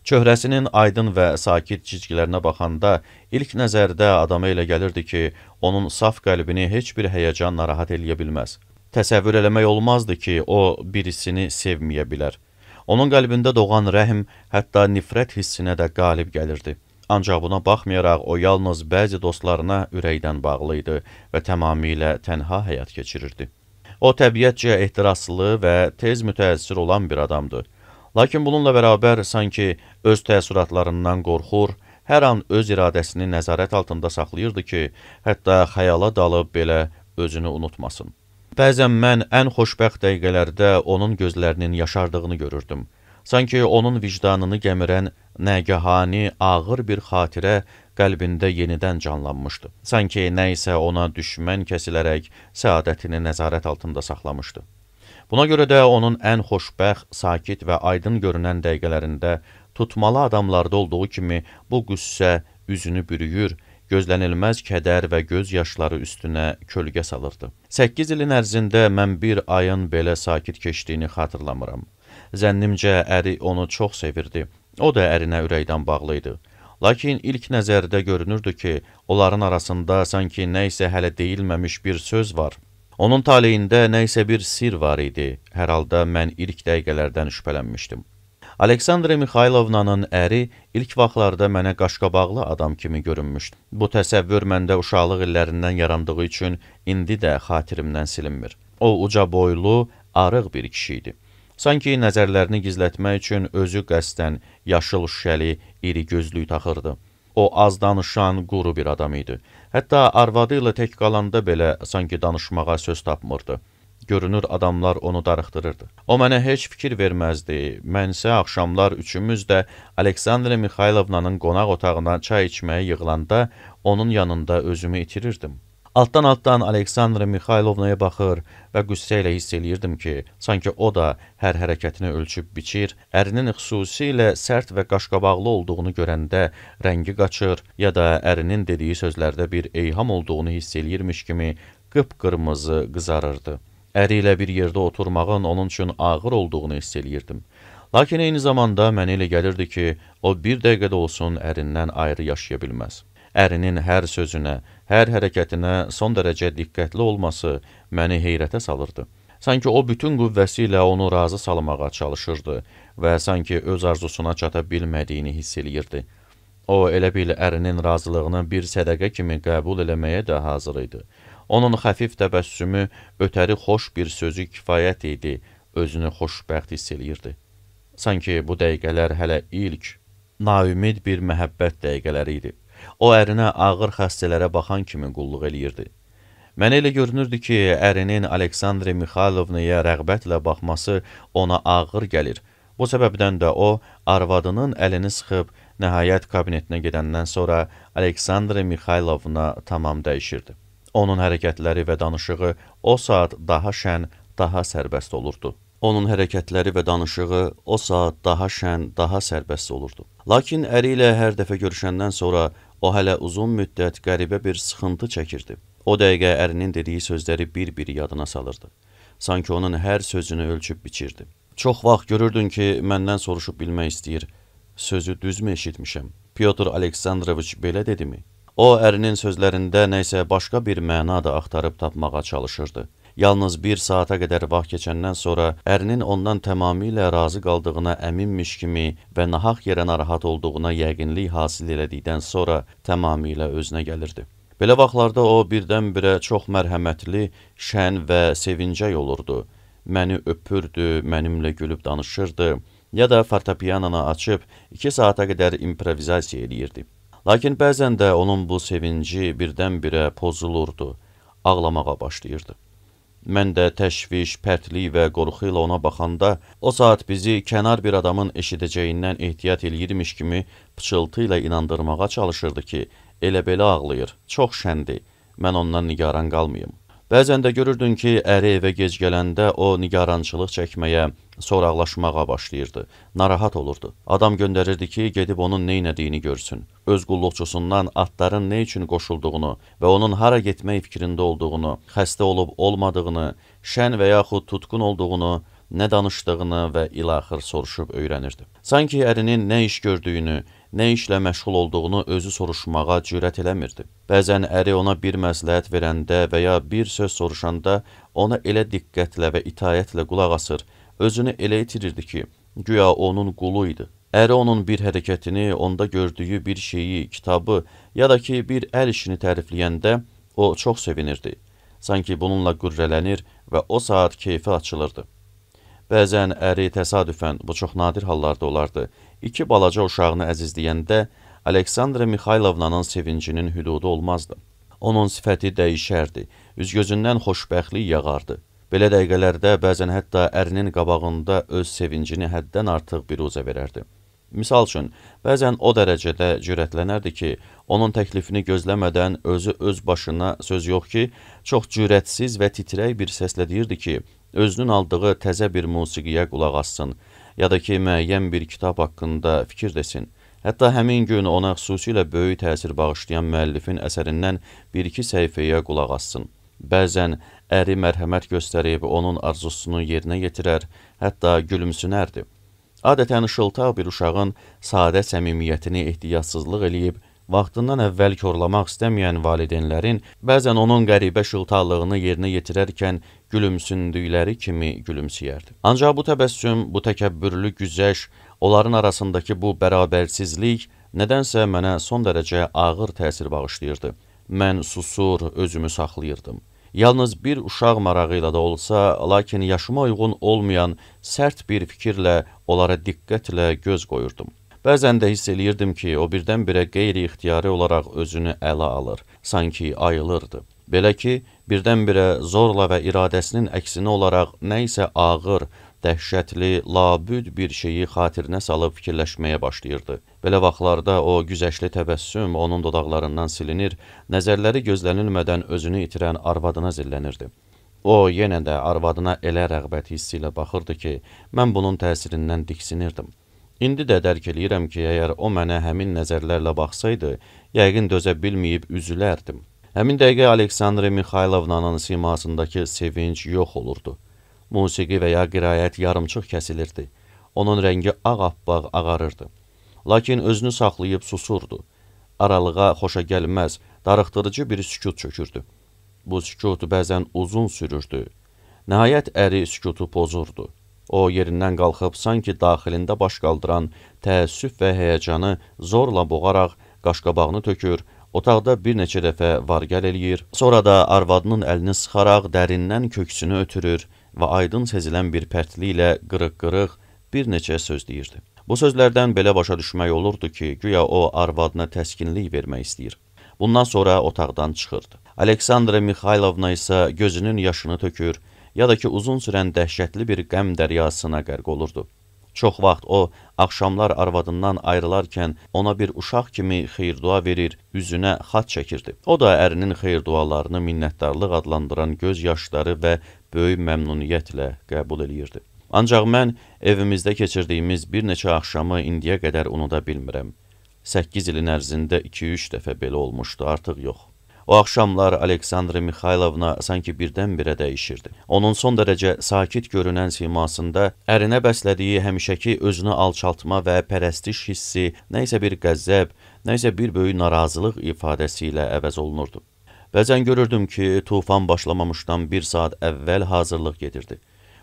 Çöhrəsinin aydın və sakit cizgilərinə baxanda ilk nəzərdə adama elə gəlirdi ki, onun saf qəlbini heç bir həyəcan narahat eləyə bilməz. Təsəvvür eləmək olmazdı ki, o birisini sevməyə bilər. Onun qəlbində doğan rəhm hətta nifrət hissinə də qalib gəlirdi. Ancaq buna baxmayaraq o yalnız bəzi dostlarına ürəkdən bağlı idi və tamamilə tənha həyat keçirirdi. O təbiətcə ehtiraslı və tez mütəəssir olan bir adamdı. Lakin bununla bərabər sanki öz təəssüratlarından qorxur, hər an öz iradəsini nəzarət altında saxlayırdı ki, hətta xəyala dalıb belə özünü unutmasın. Bəzən mən ən xoşbəxt dəqiqələrdə onun gözlərinin yaşardığını görürdüm. Sanki onun vicdanını gəmirən nəgahani, ağır bir xatirə qəlbində yenidən canlanmışdı. Sanki nə isə ona düşmən kəsilərək səadətini nəzarət altında saxlamışdı. Buna görə də onun ən xoşbəxt, sakit və aydın görünən dəqiqələrində tutmalı adamlarda olduğu kimi bu qüssə üzünü bürüyür, gözlənilməz kədər və göz yaşları üstünə kölgə salırdı. 8 ilin ərzində mən bir ayın belə sakit keçdiyini xatırlamıram. Zənnimcə əri onu çox sevirdi. O da ərinə ürəkdən bağlı idi. Lakin ilk nəzərdə görünürdü ki, onların arasında sanki nə isə hələ deyilməmiş bir söz var. Onun taleyində nə isə bir sir var idi. Hər halda mən ilk dəqiqələrdən şübhələnmişdim. Aleksandra Mixaylovnanın əri ilk vaxtlarda mənə qaşqabaqlı adam kimi görünmüşdü. Bu təsəvvür məndə uşaqlıq illərindən yarandığı üçün indi də xatirimdən silinmir. O uca boylu, arıq bir kişi idi. Sanki nəzərlərini gizlətmək üçün özü qəsdən yaşıl şüşəli, iri gözlük taxırdı. O az danışan, quru bir adam idi. Hətta arvadı ilə tək qalanda belə sanki danışmağa söz tapmırdı. Görünür adamlar onu darıxdırırdı. O mənə heç fikir verməzdi. Mənsə axşamlar üçümüz də Aleksandra Mixaylovnanın qonaq otağına çay içməyə yığılanda onun yanında özümü itirirdim. Altdan Aleksandra Mixaylovnaya baxır və qüssə ilə hiss eləyirdim ki, sanki o da hər hərəkətini ölçüb biçir, ərinin xüsusilə sərt və qaşqabaqlı olduğunu görəndə rəngi qaçır ya da ərinin dediyi sözlərdə bir eyham olduğunu hiss eləyirmiş kimi qıpqırmızı qızarırdı. Əri ilə bir yerdə oturmağın onun üçün ağır olduğunu hiss eləyirdim. Lakin eyni zamanda mənə elə gəlirdi ki, o bir dəqiqədə olsun ərindən ayrı yaşaya bilməz. Ərinin hər sözünə, hər hərəkətinə son dərəcə diqqətli olması məni heyrətə salırdı. Sanki o bütün qüvvəsi ilə onu razı salmağa çalışırdı və sanki öz arzusuna çata bilmədiyini hiss eləyirdi. O elə bil ərinin razılığını bir sədəqə kimi qəbul eləməyə də hazır idi. Onun xəfif təbəssümü, ötəri xoş bir sözü kifayət idi, özünü xoşbəxt hiss eləyirdi. Sanki bu dəqiqələr hələ ilk, naümid bir məhəbbət dəqiqələri idi. O ərinə ağır xəstələrə baxan kimi qulluq eləyirdi. Mənə elə görünürdü ki, ərinin Aleksandra Mixaylovnaya rəğbətlə baxması ona ağır gəlir. Bu səbəbdən də o, arvadının əlini sıxıb, nəhayət kabinetinə gedəndən sonra Aleksandra Mixaylovna tamam dəyişirdi. Onun hərəkətləri və danışığı o saat daha şən, daha sərbəst olurdu. Lakin əri ilə hər dəfə görüşəndən sonra o hələ uzun müddət qəribə bir sıxıntı çəkirdi. O dəqiqə ərinin dediyi sözləri bir-biri yadına salırdı. Sanki onun hər sözünü ölçüb biçirdi. Çox vaxt görürdün ki, məndən soruşub bilmək istəyir. Sözü düzmü eşitmişəm? Pyotr Aleksandroviç belə dedimi? O, ərinin sözlərində nəysə başqa bir məna da axtarıb tapmağa çalışırdı. Yalnız bir saata qədər vaxt keçəndən sonra ərinin ondan tamamilə razı qaldığına əminmiş kimi və nahaq yerə narahat olduğuna yəqinlik hasil elədikdən sonra tamamilə özünə gəlirdi. Belə vaxtlarda o birdən-birə çox mərhəmətli, şən və sevincək olurdu. Məni öpürdü, mənimlə gülüb danışırdı ya da fortepianonu açıb 2 saata qədər improvizasiya eləyirdi. Lakin bəzən də onun bu sevinci birdən-birə pozulurdu, ağlamağa başlayırdı. Mən də təşviş, pərtlik və qorxu ilə ona baxanda, o saat bizi kənar bir adamın eşidəcəyindən ehtiyat eləyirmiş kimi pıçıltı ilə inandırmağa çalışırdı ki, elə belə ağlayır, çox şəndir, mən ondan nigaran qalmayım. Bəzən də görürdün ki, əri evə gec gələndə o nigarançılıq çəkməyə, soraqlaşmağa başlayırdı, narahat olurdu. Adam göndərirdi ki, gedib onun neynədiyini görsün. Öz qulluqçusundan atların nə üçün qoşulduğunu və onun hara getmək fikrində olduğunu, xəstə olub olmadığını, şən və yaxud tutqun olduğunu, nə danışdığını və ilaxır soruşub öyrənirdi. Sanki ərinin nə iş gördüyünü, nə işlə məşğul olduğunu özü soruşmağa cürət eləmirdi. Bəzən əri ona bir məsləhət verəndə və ya bir söz soruşanda ona elə diqqətlə və itayətlə qulaq asır, özünü elə itirirdi ki, güya onun qulu idi. Əri onun bir hərəkətini, onda gördüyü bir şeyi, kitabı ya da ki bir əl işini tərifləyəndə o çox sevinirdi. Sanki bununla qürrələnir və o saat keyfi açılırdı. Bəzən əri təsadüfən, bu çox nadir hallarda olardı, 2 balaca uşağını əzizləyəndə Aleksandra Mixaylovnanın sevincinin hüdudu olmazdı. Onun sifəti dəyişərdi, üz-gözündən xoşbəxtlik yağardı. Belə dəqiqələrdə bəzən hətta ərinin qabağında öz sevincini həddən artıq biruzə verərdi. Misal üçün, bəzən o dərəcədə cürətlənərdi ki, onun təklifini gözləmədən özü öz başına söz yox ki, çox cürətsiz və titrək bir səslə deyirdi ki, özünün aldığı təzə bir musiqiyə qulaq assın, ya da ki, müəyyən bir kitab haqqında fikir desin. Hətta həmin gün ona xüsusilə böyük təsir bağışlayan müəllifin əsərindən 1-2 səhifəyə qulaq assın. Bəzən əri mərhəmət göstərib onun arzusunu yerinə yetirər, hətta gülümsünərdi. Adətən şıltaq bir uşağın sadə səmimiyyətini ehtiyatsızlıq eləyib, vaxtından əvvəl korlamaq istəməyən valideynlərin bəzən onun qəribə şıltaqlığını yerinə yetirərkən gülümsündükləri kimi gülümsəyərdi. Ancaq bu təbəssüm, bu təkəbbürlü güzəş, onların arasındakı bu bərabərsizlik nədənsə mənə son dərəcə ağır təsir bağışlayırdı. Mən susur, özümü saxlayırdım. Yalnız bir uşaq marağı ilə də olsa, lakin yaşıma uyğun olmayan sərt bir fikirlə onlara diqqətlə göz qoyurdum. Bəzən də hiss eləyirdim ki, o birdən-birə qeyri-ixtiyari olaraq özünü ələ alır, sanki ayılırdı. Belə ki, birdən-birə zorla və iradəsinin əksinə olaraq nə isə ağır, dəhşətli, labüd bir şeyi xatirinə salıb fikirləşməyə başlayırdı. Belə vaxtlarda o güzəşli təbəssüm onun dodaqlarından silinir, nəzərləri gözlənilmədən özünü itirən arvadına zillənirdi. O, yenə də arvadına elə rəğbət hissi ilə baxırdı ki, mən bunun təsirindən diksinirdim. İndi də dərk eləyirəm ki, əgər o mənə həmin nəzərlərlə baxsaydı, yəqin dözə bilməyib üzülərdim. Həmin dəqiqə Aleksandra Mixaylovnanın simasındakı sevinc yox olurdu. Musiqi və ya qiraət yarımçıq kəsilirdi. Onun rəngi ağappaq ağarırdı. Lakin özünü saxlayıb susurdu. Aralığa xoşa gəlməz, darıxdırıcı bir sükut çökürdü. Bu sükut bəzən uzun sürürdü. Nəhayət əri sükutu pozurdu. O yerindən qalxıb sanki daxilində baş qaldıran təəssüf və həyəcanı zorla boğaraq qaşqabağını tökür, otaqda bir neçə dəfə var-gəl eləyir, sonra da arvadının əlini sıxaraq dərindən köksünü ötürür və aydın sezilən bir pərtliklə qırıq-qırıq bir neçə söz deyirdi. Bu sözlərdən belə başa düşmək olurdu ki, güya o arvadına təskinlik vermək istəyir. Bundan sonra otaqdan çıxırdı. Aleksandra Mixaylovna isə gözünün yaşını tökür, ya da ki uzun sürən dəhşətli bir qəm dəryasına qərq olurdu. Çox vaxt o, axşamlar arvadından ayrılarkən ona bir uşaq kimi xeyir-dua verir, üzünə xat çəkirdi. O da ərinin xeyir-dualarını minnətdarlıq adlandıran göz yaşları və böyük məmnuniyyətlə qəbul eləyirdi. Ancaq mən evimizdə keçirdiyimiz bir neçə axşamı indiyə qədər unuda bilmirəm. 8 ilin ərzində 2-3 dəfə belə olmuşdu, artıq yox. O axşamlar Aleksandra Mixaylovna sanki birdən-birə dəyişirdi. Onun son dərəcə sakit görünən simasında ərinə bəslədiyi həmişəki özünü alçaltma və pərəstiş hissi nə isə bir qəzzəb, nə isə bir böyük narazılıq ifadəsi ilə əvəz olunurdu. Bəzən görürdüm ki, tufan başlamamışdan 1 saat əvvəl hazırlıq gedirdi.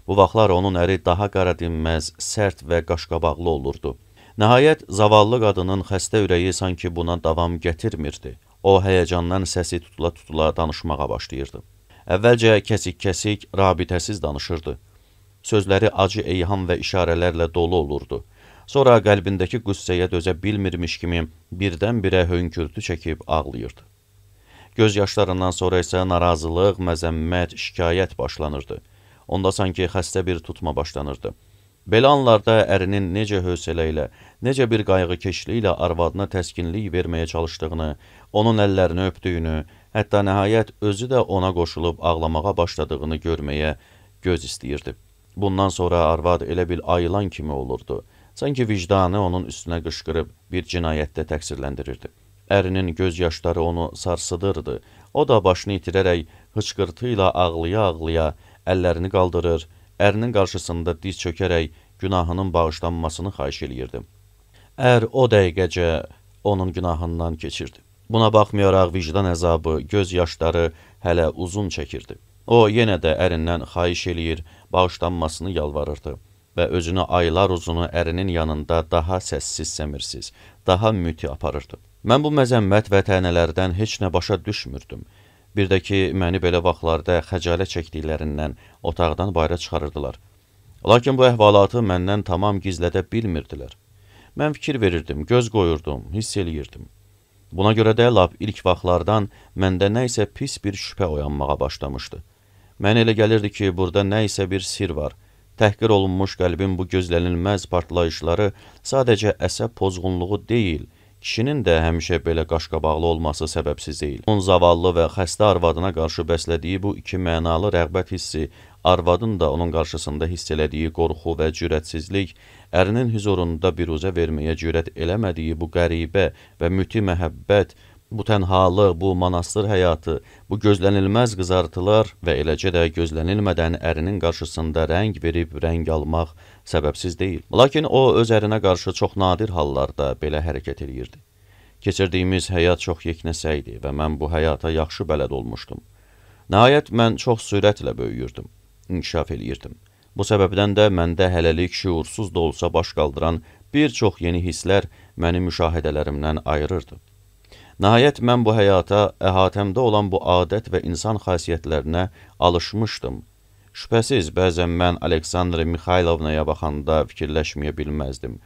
Bu vaxtlar onun əri daha qara dinməz, sərt və qaşqabaqlı olurdu. Nəhayət, zavallı qadının xəstə ürəyi sanki buna davam gətirmirdi. O, həyəcandan səsi tutula-tutula danışmağa başlayırdı. Əvvəlcə kəsik-kəsik, rabitəsiz danışırdı. Sözləri acı eyham və işarələrlə dolu olurdu. Sonra qəlbindəki qüssəyə dözə bilmirmiş kimi birdən-birə hönkürtü çəkib ağlayırdı. Göz yaşlarından sonra isə narazılıq, məzəmmət, şikayət başlanırdı. Onda sanki xəstə bir tutma başlanırdı. Belə anlarda ərinin necə hövsələ ilə, necə bir qayğıkeşliklə arvadına təskinlik verməyə çalışdığını, onun əllərini öpdüyünü, hətta nəhayət özü də ona qoşulub ağlamağa başladığını görməyə göz istəyirdi. Bundan sonra arvad elə bil ayılan kimi olurdu. Sanki vicdanı onun üstünə qışqırıb bir cinayətdə təqsirləndirirdi. Ərinin göz yaşları onu sarsıdırdı. O da başını itirərək hıçqırtı ilə ağlaya-ağlaya əllərini qaldırır, ərinin qarşısında diz çökərək günahının bağışlanmasını xahiş eləyirdi. Ər o dəqiqəcə onun günahından keçirdi. Buna baxmayaraq vicdan əzabı, göz yaşları hələ uzun çəkirdi. O yenə də ərindən xahiş eləyir, bağışlanmasını yalvarırdı. və özünü aylar uzunu ərinin yanında daha səssiz səmirsiz, daha müti aparırdı. Mən bu məzəmmət və tənələrdən heç nə başa düşmürdüm. Bir də ki, məni belə vaxtlarda xəcalət çəkdiklərindən otaqdan bayra çıxarırdılar. Lakin bu əhvalatı məndən tamam gizlədə bilmirdilər. Mən fikir verirdim, göz qoyurdum, hiss eləyirdim. Buna görə də lap ilk vaxtlardan məndə nə isə pis bir şübhə oyanmağa başlamışdı. Mənə elə gəlirdi ki, burada nə isə bir sir var. Təhqir olunmuş qəlbin bu gözlənilməz partlayışları sadəcə əsəb pozğunluğu deyil, kişinin də həmişə belə qaşqabaqlı olması səbəbsiz deyil. Onun zavallı və xəstə arvadına qarşı bəslədiyi bu iki mənalı rəğbət hissi, arvadın da onun qarşısında hiss elədiyi qorxu və cürətsizlik, ərinin hüzurunda biruzə verməyə cürət eləmədiyi bu qəribə və müti məhəbbət, bu tənhalıq, bu manastır həyatı, bu gözlənilməz qızartılar və eləcə də gözlənilmədən ərinin qarşısında rəng verib rəng almaq səbəbsiz deyil. Lakin o, öz ərinə qarşı çox nadir hallarda belə hərəkət edirdi. Keçirdiyimiz həyat çox yeknəsə idi və mən bu həyata yaxşı bələd olmuşdum. Nəhayət, mən çox sürətlə böyüyürdüm, inkişaf eləyirdim. Bu səbəbdən də məndə hələlik şüursuz da olsa baş qaldıran bir çox yeni hisslər məni müşahidələrimdən ayırırdı. Nəhayət, mən bu həyata, əhatəmdə olan bu adət və insan xasiyyətlərinə alışmışdım. Şübhəsiz, bəzən mən Aleksandra Mixaylovnaya baxanda fikirləşməyə bilməzdim.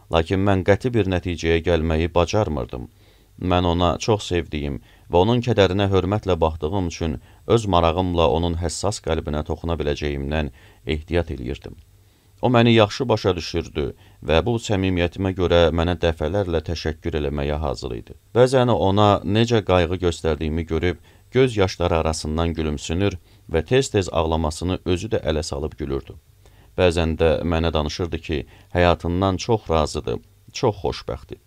Lakin mən qəti bir nəticəyə gəlməyi bacarmırdım. Mən ona çox sevdiyim və onun kədərinə hörmətlə baxdığım üçün öz marağımla onun həssas qəlbinə toxuna biləcəyimdən ehtiyat eləyirdim. O məni yaxşı başa düşürdü və bu səmimiyyətimə görə mənə dəfələrlə təşəkkür eləməyə hazır idi. Bəzən ona necə qayğı göstərdiyimi görüb, göz yaşları arasından gülümsünür və tez-tez ağlamasını özü də ələ salıb gülürdü. Bəzən də mənə danışırdı ki, həyatından çox razıdır, çox xoşbəxtdir.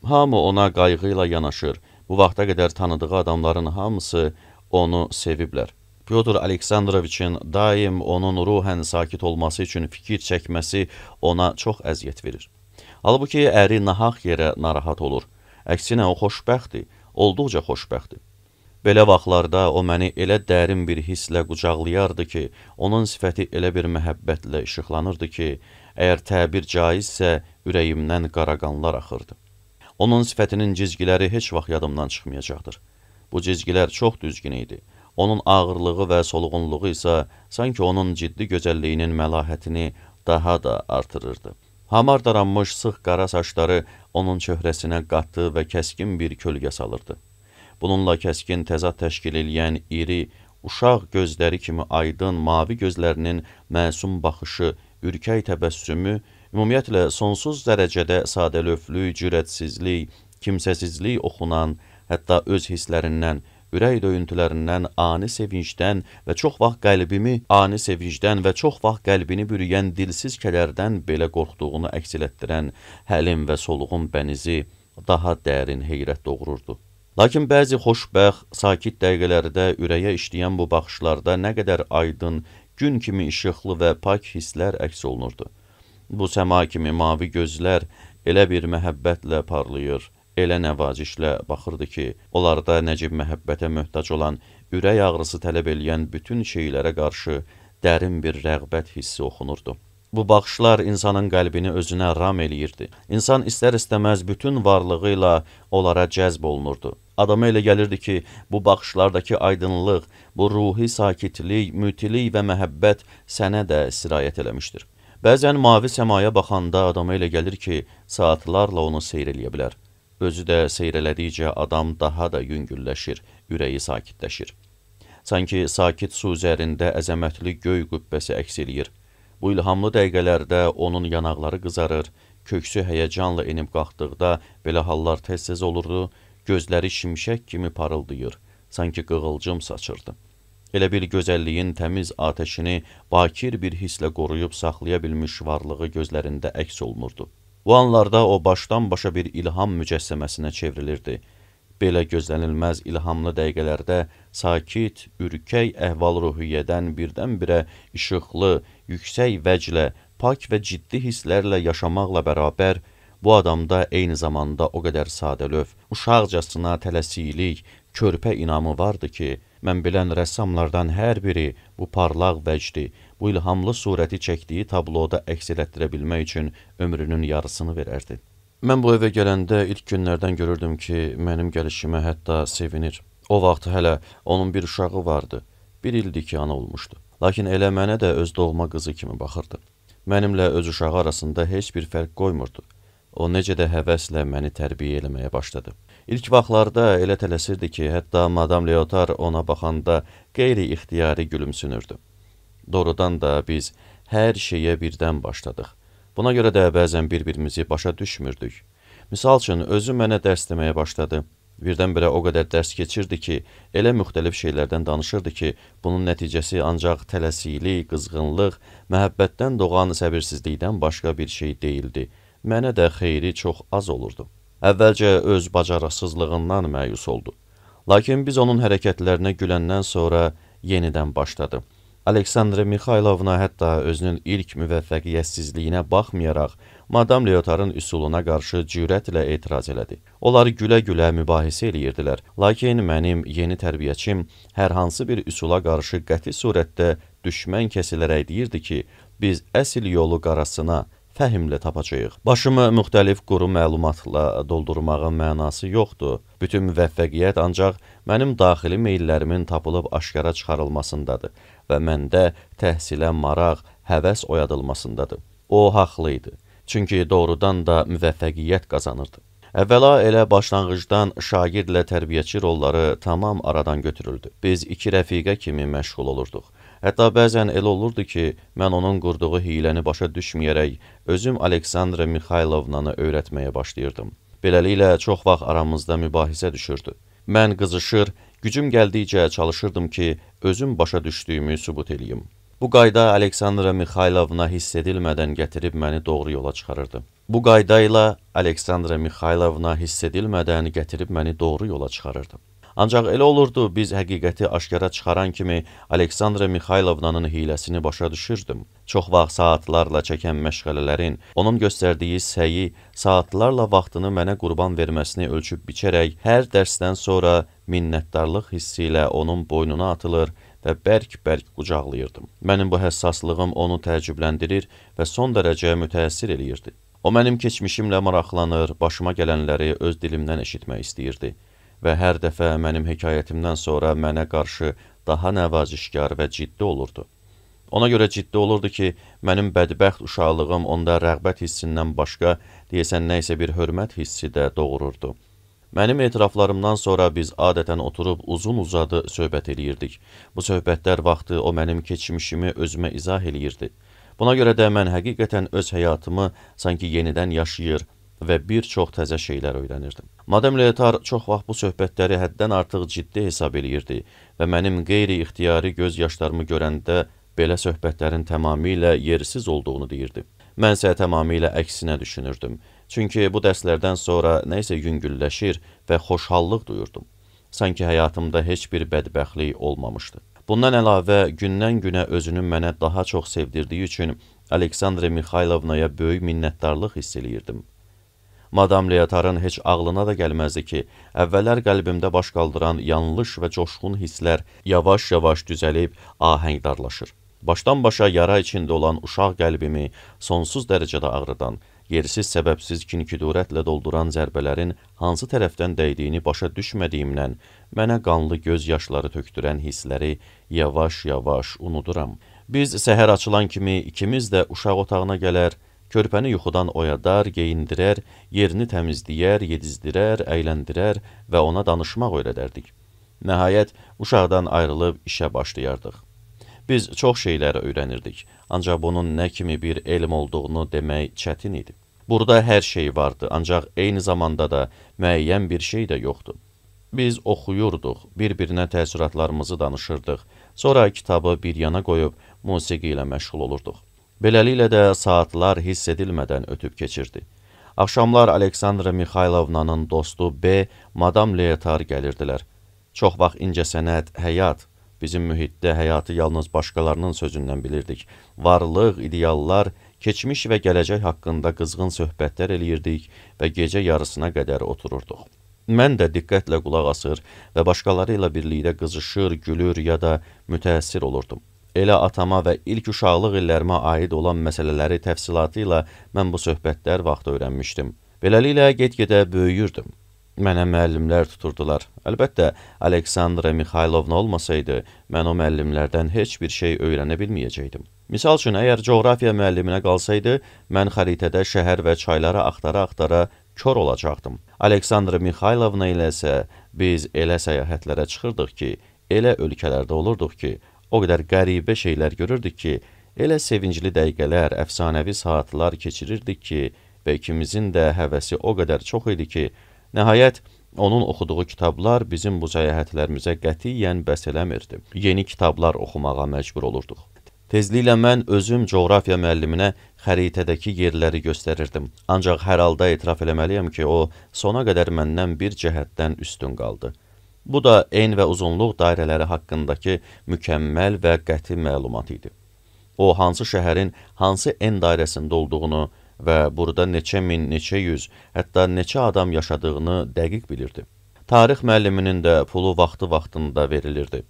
Hamı ona qayğı ilə yanaşır, bu vaxta qədər tanıdığı adamların hamısı onu seviblər. Pyotr Aleksandroviçin daim onun ruhən sakit olması üçün fikir çəkməsi ona çox əziyyət verir. Halbuki əri nahaq yerə narahat olur. Əksinə o xoşbəxtdir, olduqca xoşbəxtdir. Belə vaxtlarda o məni elə dərin bir hisslə qucaqlayardı ki, onun sifəti elə bir məhəbbətlə işıqlanırdı ki, əgər təbir caizsə ürəyimdən qara qanlar axırdı. Onun sifətinin cizgiləri heç vaxt yadımdan çıxmayacaqdır. Bu cizgilər çox düzgün idi. Onun ağırlığı və solğunluğu isə sanki onun ciddi gözəlliyinin məlahətini daha da artırırdı. Hamar daranmış sıx qara saçları onun çöhrəsinə qatı və kəskin bir kölgə salırdı. Bununla kəskin təzad təşkil eləyən iri, uşaq gözləri kimi aydın, mavi gözlərinin məsum baxışı, ürkək təbəssümü, ümumiyyətlə sonsuz dərəcədə sadəlövlük, cürətsizlik, kimsəsizlik oxunan, hətta öz hisslərindən, ürək döyüntülərindən, ani sevincdən və çox vaxt qəlbini bürüyən dilsiz kədərdən belə qorxduğunu əks elətdirən həlim və solğun bənizi daha dərin heyrət doğururdu. Lakin bəzi xoşbəxt, sakit dəqiqələrdə ürəyə işləyən bu baxışlarda nə qədər aydın, gün kimi işıqlı və pak hisslər əks olunurdu. Bu səma kimi mavi gözlər elə bir məhəbbətlə parlayır, elə nəvazişlə baxırdı ki, onlarda nəcib məhəbbətə möhtac olan, ürək ağrısı tələb eləyən bütün şeylərə qarşı dərin bir rəğbət hissi oxunurdu. Bu baxışlar insanın qəlbini özünə ram eləyirdi. İnsan istər-istəməz bütün varlığı ilə onlara cəzb olunurdu. Adama elə gəlirdi ki, bu baxışlardakı aydınlıq, bu ruhi sakitlik, mütilik və məhəbbət sənə də sirayət eləmişdir. Bəzən mavi səmaya baxanda adama elə gəlir ki, saatlarla onu seyr eləyə bilər. Özü də seyr elədikcə adam daha da yüngülləşir, ürəyi sakitləşir. Sanki sakit su üzərində əzəmətli göy qübbəsi əks eləyir. Bu ilhamlı dəqiqələrdə onun yanaqları qızarır, köksü həyəcanla enib qalxdıqda belə hallar tez-tez olurdu, gözləri şimşək kimi parıldayır, sanki qığılcım saçırdı. Elə bir gözəlliyin təmiz atəşini bakir bir hisslə qoruyub saxlaya bilmiş varlığı gözlərində əks olunurdu. Bu anlarda o başdan başa bir ilham mücəssəməsinə çevrilirdi. Belə gözlənilməz ilhamlı dəqiqələrdə sakit, ürkək əhval-ruhiyyədən birdən-birə işıqlı, yüksək vəclə, pak və ciddi hisslərlə yaşamaqla bərabər, bu adamda eyni zamanda o qədər sadəlöv, uşaqcasına tələsiklik, körpə inamı vardı ki, Mən bilən rəssamlardan hər biri bu parlaq vəcdi, bu ilhamlı surəti çəkdiyi tabloda əks elətdirə bilmək üçün ömrünün yarısını verərdi. Mən bu evə gələndə ilk günlərdən görürdüm ki, mənim gəlişimə hətta sevinir. O vaxt hələ onun bir uşağı vardı. 1 ildir ki, ana olmuşdu. Lakin elə mənə də öz doğma qızı kimi baxırdı. Mənimlə öz uşağı arasında heç bir fərq qoymurdu. O necə də həvəslə məni tərbiyə eləməyə başladı. İlk vaxtlarda elə tələsirdi ki, hətta Madam Leotar ona baxanda qeyri-ixtiyari gülümsünürdü. Doğrudan da biz hər şeyə birdən başladıq. Buna görə də bəzən bir-birimizi başa düşmürdük. Misal üçün, özü mənə dərs deməyə başladı. Birdən-birə o qədər dərs keçirdi ki, elə müxtəlif şeylərdən danışırdı ki, bunun nəticəsi ancaq tələsiklik, qızğınlıq, məhəbbətdən doğan səbirsizlikdən başqa bir şey deyildi. Mənə də xeyri çox az olurdu. Əvvəlcə öz bacarıqsızlığından məyus oldu. Lakin biz onun hərəkətlərinə güləndən sonra yenidən başladı. Aleksandra Mixaylovna hətta özünün ilk müvəffəqiyyətsizliyinə baxmayaraq, Madam Leotarın üsuluna qarşı cürətlə etiraz elədi. Onlar gülə-gülə mübahisə eləyirdilər. Lakin mənim yeni tərbiyəçim hər hansı bir üsula qarşı qəti surətdə düşmən kəsilərək deyirdi ki, biz əsl yolu qarasına fəhmlə tapacağıq. Başımı müxtəlif quru məlumatla doldurmağın mənası yoxdur. Bütün müvəffəqiyyət ancaq mənim daxili meyllərimin tapılıb aşkara çıxarılmasındadır və məndə təhsilə maraq, həvəs oyadılmasındadır. O haqlı idi. Çünki doğrudan da müvəffəqiyyət qazanırdı. Əvvəla elə başlanğıcdan şagirdlə tərbiyəçi rolları tamam aradan götürüldü. Biz 2 rəfiqə kimi məşğul olurduq. Hətta bəzən elə olurdu ki, mən onun qurduğu hiləni başa düşməyərək özüm Aleksandra Mixaylovnanı öyrətməyə başlayırdım. Beləliklə çox vaxt aramızda mübahisə düşürdü. Mən qızışır, gücüm gəldikcə çalışırdım ki, özüm başa düşdüyümü sübut eləyim. Bu qayda Aleksandra Mixaylovna hiss edilmədən gətirib məni doğru yola çıxarırdı. Ancaq elə olurdu, biz həqiqəti aşkara çıxaran kimi Aleksandra Mixaylovnanın hiləsini başa düşürdüm. Çox vaxt saatlarla çəkən məşğələlərin, onun göstərdiyi səyi, saatlarla vaxtını mənə qurban verməsini ölçüb biçərək, hər dərsdən sonra minnətdarlıq hissi ilə onun boynuna atılır və bərk-bərk qucaqlayırdım. Mənim bu həssaslığım onu təəccübləndirir və son dərəcə mütəəssir eləyirdi. O mənim keçmişimlə maraqlanır, başıma gələnləri öz dilimdən eşitmək istəyirdi və hər dəfə mənim hekayətimdən sonra mənə qarşı daha nəvazişkar və ciddi olurdu. Ona görə ciddi olurdu ki, mənim bədbəxt uşaqlığım onda rəğbət hissindən başqa, deyəsən nəysə bir hörmət hissi də doğururdu. Mənim etiraflarımdan sonra biz adətən oturub uzun-uzadı söhbət eləyirdik. Bu söhbətlər vaxtı o mənim keçmişimi özümə izah eləyirdi. Buna görə də mən həqiqətən öz həyatımı sanki yenidən yaşayır və bir çox təzə şeylər öyrənirdim. Madam Leotar çox vaxt bu söhbətləri həddən artıq ciddi hesab eləyirdi və mənim qeyri-ixtiyari göz yaşlarımı görəndə belə söhbətlərin tamamilə yersiz olduğunu deyirdi. Mənsə tamamilə əksinə düşünürdüm. Çünki bu dərslərdən sonra nəysə yüngülləşir və xoşhallıq duyurdum. Sanki həyatımda heç bir bədbəxtlik olmamışdı. Bundan əlavə, gündən-günə özünü mənə daha çox sevdirdiyi üçün Aleksandra Mixaylovnaya böyük minnətdarlıq hiss eləyirdim. Madam Leotarın heç ağlına da gəlməzdi ki, əvvəllər qəlbimdə baş qaldıran yanlış və coşqun hisslər yavaş-yavaş düzəlib ahəngdarlaşır. Başdan-başa yara içində olan uşaq qəlbimi sonsuz dərəcədə ağrıdan, yersiz səbəbsiz kin-küdurətlə dolduran zərbələrin hansı tərəfdən dəydiyini başa düşmədiyimdən mənə qanlı göz yaşları tökdürən hissləri yavaş-yavaş unuduram. Biz səhər açılan kimi ikimiz də uşaq otağına gələr, körpəni yuxudan oyadar, geyindirər, yerini təmizləyər, yedizdirər, əyləndirər və ona danışmaq öyrədərdik. Nəhayət, uşaqdan ayrılıb işə başlayardıq. Biz çox şeylər öyrənirdik, ancaq bunun nə kimi bir elm olduğunu demək çətin idi. Burada hər şey vardı, ancaq eyni zamanda da müəyyən bir şey də yoxdu. Biz oxuyurduq, bir-birinə təəssüratlarımızı danışırdıq, sonra kitabı bir yana qoyub musiqi ilə məşğul olurduq. Beləliklə də saatlar hiss edilmədən ötüb keçirdi. Axşamlar Aleksandra Mixaylovnanın dostu B, Madam Leotar gəlirdilər. Çox vaxt incəsənət, həyat, bizim mühitdə həyatı yalnız başqalarının sözündən bilirdik. Varlıq, ideallar, keçmiş və gələcək haqqında qızğın söhbətlər eləyirdik və gecə yarısına qədər otururduq. Mən də diqqətlə qulaq asır və başqaları ilə birlikdə qızışır, gülür ya da mütəəssir olurdum. Elə atama və ilk uşaqlıq illərimə aid olan məsələləri təfsilatı ilə mən bu söhbətlər vaxtı öyrənmişdim. Beləliklə get-gedə böyüyürdüm. Mənə müəllimlər tuturdular. Əlbəttə, Aleksandra Mixaylovna olmasaydı, mən o müəllimlərdən heç bir şey öyrənə bilməyəcəkdim. Misal üçün, əgər coğrafiya müəlliminə qalsaydı, mən xəritədə şəhər və çayları axtara-axtara kör olacaqdım. Aleksandra Mixaylovna ilə isə biz elə səyahətlərə çıxırdıq ki, elə ölkələrdə olurduq ki, o qədər qəribə şeylər görürdük ki, elə sevincli dəqiqələr, əfsanəvi saatlar keçirirdik ki, və ikimizin də həvəsi o qədər çox idi ki, nəhayət onun oxuduğu kitablar bizim bu səyahətlərimizə qətiyyən bəs eləmirdi. Yeni kitablar oxumağa məcbur olurduq. Tezliklə mən özüm coğrafiya müəlliminə xəritədəki yerləri göstərirdim. Ancaq hər halda etiraf eləməliyəm ki, o sona qədər məndən bir cəhətdən üstün qaldı. Bu da en və uzunluq dairələri haqqındakı mükəmməl və qəti məlumat idi. O, hansı şəhərin hansı en dairəsində olduğunu və burada neçə min, neçə yüz, hətta neçə adam yaşadığını dəqiq bilirdi. Tarix müəlliminin də pulu vaxtı-vaxtında verilirdi.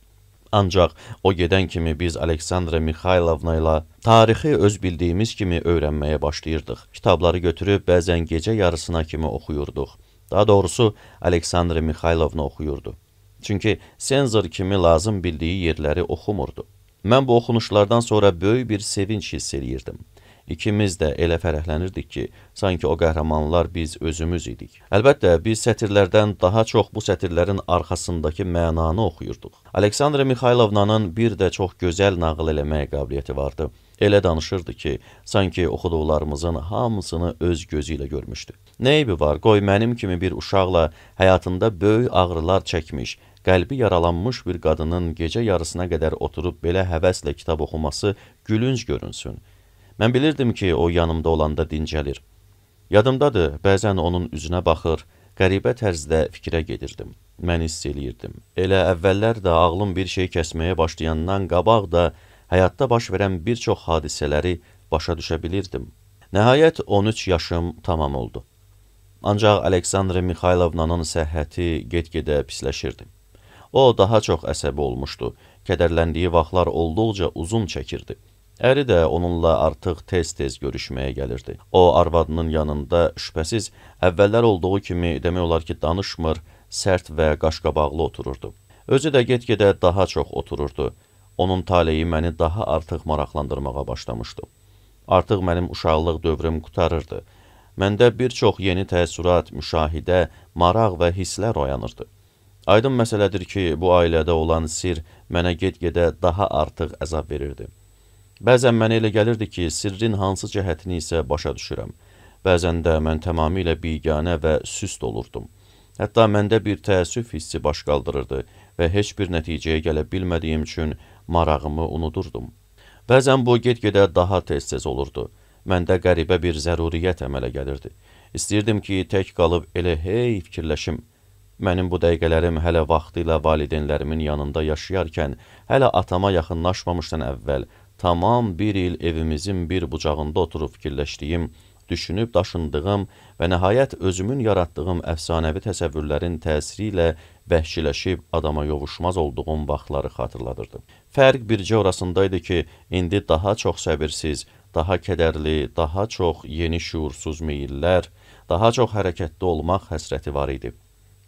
Ancaq o gedən kimi biz Aleksandra Mixaylovna ilə tarixi öz bildiyimiz kimi öyrənməyə başlayırdıq. Kitabları götürüb bəzən gecə yarısına kimi oxuyurduq. Daha doğrusu Aleksandra Mixaylovna oxuyurdu. Çünki senzor kimi lazım bildiyi yerləri oxumurdu. Mən bu oxunuşlardan sonra böyük bir sevinç hiss eləyirdim. İkimiz də elə fərəhlənirdik ki, sanki o qəhrəmanlar biz özümüz idik. Əlbəttə, biz sətirlərdən daha çox bu sətirlərin arxasındakı mənanı oxuyurduq. Aleksandra Mixaylovnanın bir də çox gözəl nağıl eləməyə qabiliyyəti vardı. Elə danışırdı ki, sanki oxuduqlarımızın hamısını öz gözü ilə görmüşdü. Nə eybi var, qoy mənim kimi bir uşaqla həyatında böyük ağrılar çəkmiş, qəlbi yaralanmış bir qadının gecə yarısına qədər oturub belə həvəslə kitab oxuması gülünc görünsün. Mən bilirdim ki, o yanımda olanda dincəlir. Yadımdadır, bəzən onun üzünə baxır, qəribə tərzdə fikrə gedirdim. Mən hiss eləyirdim. Elə əvvəllər də ağlım bir şey kəsməyə başlayandan qabaq da həyatda baş verən bir çox hadisələri başa düşə bilirdim. Nəhayət 13 yaşım tamam oldu. Ancaq Aleksandra Mixaylovnanın səhhəti get-gedə pisləşirdi. O, daha çox əsəbi olmuşdu. Kədərləndiyi vaxtlar olduqca uzun çəkirdi. Əri də onunla artıq tez-tez görüşməyə gəlirdi. O, arvadının yanında şübhəsiz əvvəllər olduğu kimi demək olar ki, danışmır, sərt və qaşqabaqlı otururdu. Özü də get-gedə daha çox otururdu. Onun taleyi məni daha artıq maraqlandırmağa başlamışdı. Artıq mənim uşaqlıq dövrüm qutarırdı. Məndə bir çox yeni təəssürat, müşahidə, maraq və hisslər oyanırdı. Aydın məsələdir ki, bu ailədə olan sirr mənə get-gedə daha artıq əzab verirdi. Bəzən mənə elə gəlirdi ki, sirrin hansı cəhətini isə başa düşürəm. Bəzən də mən tamamilə biganə və süst olurdum. Hətta məndə bir təəssüf hissi baş qaldırırdı və heç bir nəticəyə gələ bilmədiyim üçün marağımı unudurdum. Bəzən bu get-gedə daha tez-tez olurdu. Məndə qəribə bir zəruriyyət əmələ gəlirdi. İstəyirdim ki, tək qalıb elə hey fikirləşim. Mənim bu dəqiqələrim hələ vaxtı ilə valideynlərimin yanında yaşayarkən, hələ atama yaxınlaşmamışdan əvvəl, tamam bir il evimizin bir bucağında oturub fikirləşdiyim, düşünüb daşındığım və nəhayət özümün yaratdığım əfsanəvi təsəvvürlərin təsiri ilə vəhşiləşib adama yovuşmaz olduğum vaxtları xatırladırdı. Fərq bircə orasındaydı ki, indi daha çox səbirsiz, daha kədərli, daha çox yeni şuursuz meyillər, daha çox hərəkətli olmaq həsrəti var idi.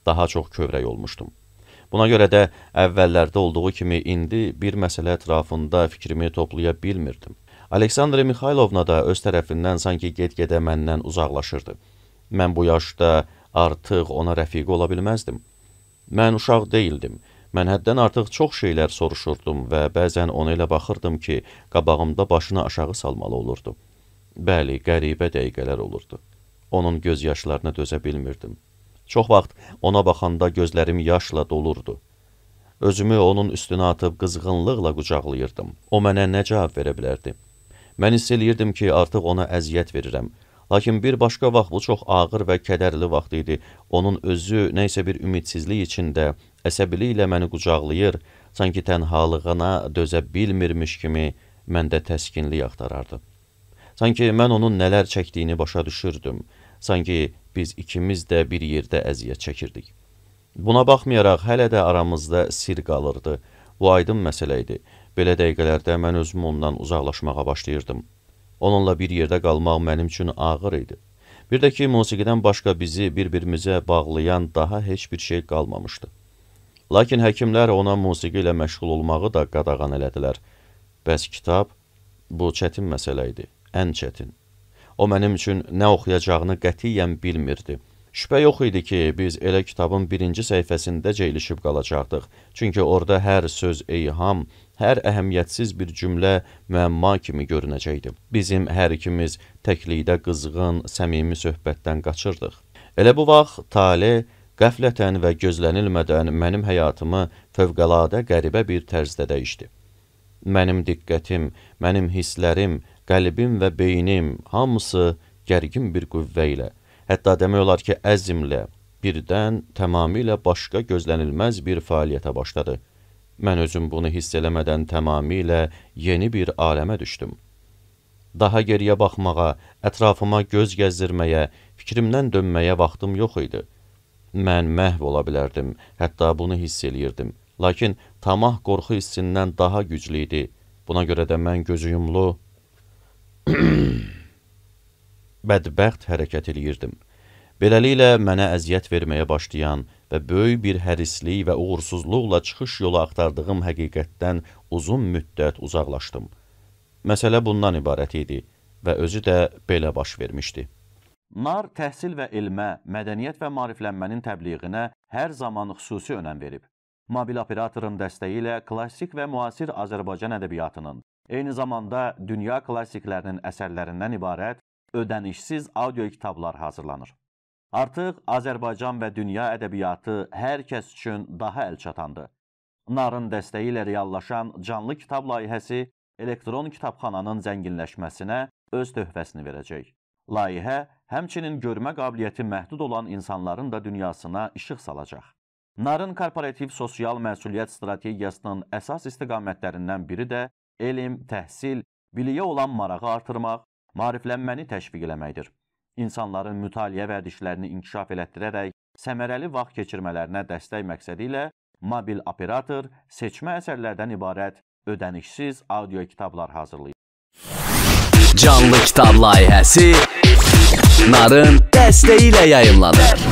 Daha çox kövrək olmuşdum. Buna görə də əvvəllərdə olduğu kimi indi bir məsələ ətrafında fikrimi toplaya bilmirdim. Aleksandra Mixaylovna da öz tərəfindən sanki get-gedə məndən uzaqlaşırdı. Mən bu yaşda artıq ona rəfiqə ola bilməzdim. Mən uşaq deyildim. Mən həddən artıq çox şeylər soruşurdum və bəzən ona elə baxırdım ki, qabağımda başını aşağı salmalı olurdu. Bəli, qəribə dəqiqələr olurdu. Onun göz yaşlarına dözə bilmirdim. Çox vaxt ona baxanda gözlərim yaşla dolurdu. Özümü onun üstünə atıb qızğınlıqla qucaqlayırdım. O mənə nə cavab verə bilərdi? Mən hiss eləyirdim ki, artıq ona əziyyət verirəm. Lakin bir başqa vaxt bu çox ağır və kədərli vaxt idi. Onun özü nəysə bir ümidsizlik içində, əsəbiliklə məni qucaqlayır, sanki tənhalığına dözə bilmirmiş kimi məndə təskinlik axtarardı. Sanki mən onun nələr çəkdiyini başa düşürdüm. Sanki biz ikimiz də bir yerdə əziyyət çəkirdik. Buna baxmayaraq hələ də aramızda sir qalırdı. Bu aydın məsələ idi. Belə dəqiqələrdə mən özümü ondan uzaqlaşmağa başlayırdım. Onunla bir yerdə qalmaq mənim üçün ağır idi. Bir də ki, musiqidən başqa bizi bir-birimizə bağlayan daha heç bir şey qalmamışdı. Lakin həkimlər ona musiqi ilə məşğul olmağı da qadağan elədilər. Bəs kitab? Bu çətin məsələ idi, ən çətin. O mənim üçün nə oxuyacağını qətiyyən bilmirdi. Şübhə yox idi ki, biz elə kitabın birinci səhifəsindəcə ilişib qalacaqdıq. Çünki orada hər söz eyham, hər əhəmiyyətsiz bir cümlə müəmma kimi görünəcəkdi. Bizim hər ikimiz təklikdə qızğın, səmimi söhbətdən qaçırdıq. Elə bu vaxt Tale qəflətən və gözlənilmədən mənim həyatımı fövqəladə qəribə bir tərzdə dəyişdi. Mənim diqqətim, mənim hisslərim, qəlbim və beynim hamısı gərgin bir qüvvə ilə, hətta demək olar ki, əzmlə, birdən tamamilə başqa gözlənilməz bir fəaliyyətə başladı. Mən özüm bunu hiss eləmədən tamamilə yeni bir aləmə düşdüm. Daha geriyə baxmağa, ətrafıma göz gəzdirməyə, fikrimdən dönməyə vaxtım yox idi. Mən məhv ola bilərdim, hətta bunu hiss eləyirdim. Lakin tamah qorxu hissindən daha güclü idi. Buna görə də mən gözü yumlu, bədbəxt hərəkət eləyirdim. Beləliklə mənə əziyyət verməyə başlayan və böyük bir hərislik və uğursuzluqla çıxış yolu axtardığım həqiqətdən uzun müddət uzaqlaşdım. Məsələ bundan ibarət idi və özü də belə baş vermişdi. NAR təhsil və elmə, mədəniyyət və maariflənmənin təbliğinə hər zaman xüsusi önəm verib. Mobil operatorun dəstəyi ilə klassik və müasir Azərbaycan ədəbiyyatının, eyni zamanda dünya klassiklərinin əsərlərindən ibarət ödənişsiz audio kitablar hazırlanır. Artıq Azərbaycan və dünya ədəbiyyatı hər kəs üçün daha əlçatandır. NAR-ın dəstəyi ilə reallaşan canlı kitab layihəsi elektron kitabxananın zənginləşməsinə öz töhfəsini verəcək. Layihə həmçinin görmə qabiliyyəti məhdud olan insanların da dünyasına işıq salacaq. NAR-ın korporativ sosial məsuliyyət strategiyasının əsas istiqamətlərindən biri də elm, təhsil, biliyə olan marağı artırmaq, maariflənməni təşviq eləməkdir. İnsanların mütaliə vərdişlərini inkişaf elətdirərək səmərəli vaxt keçirmələrinə dəstək məqsədi ilə mobil operator seçmə əsərlərdən ibarət ödənişsiz audio kitablar hazırlayır. Canlı kitab layihəsi NAR-ın dəstəyi ilə yayımlanır.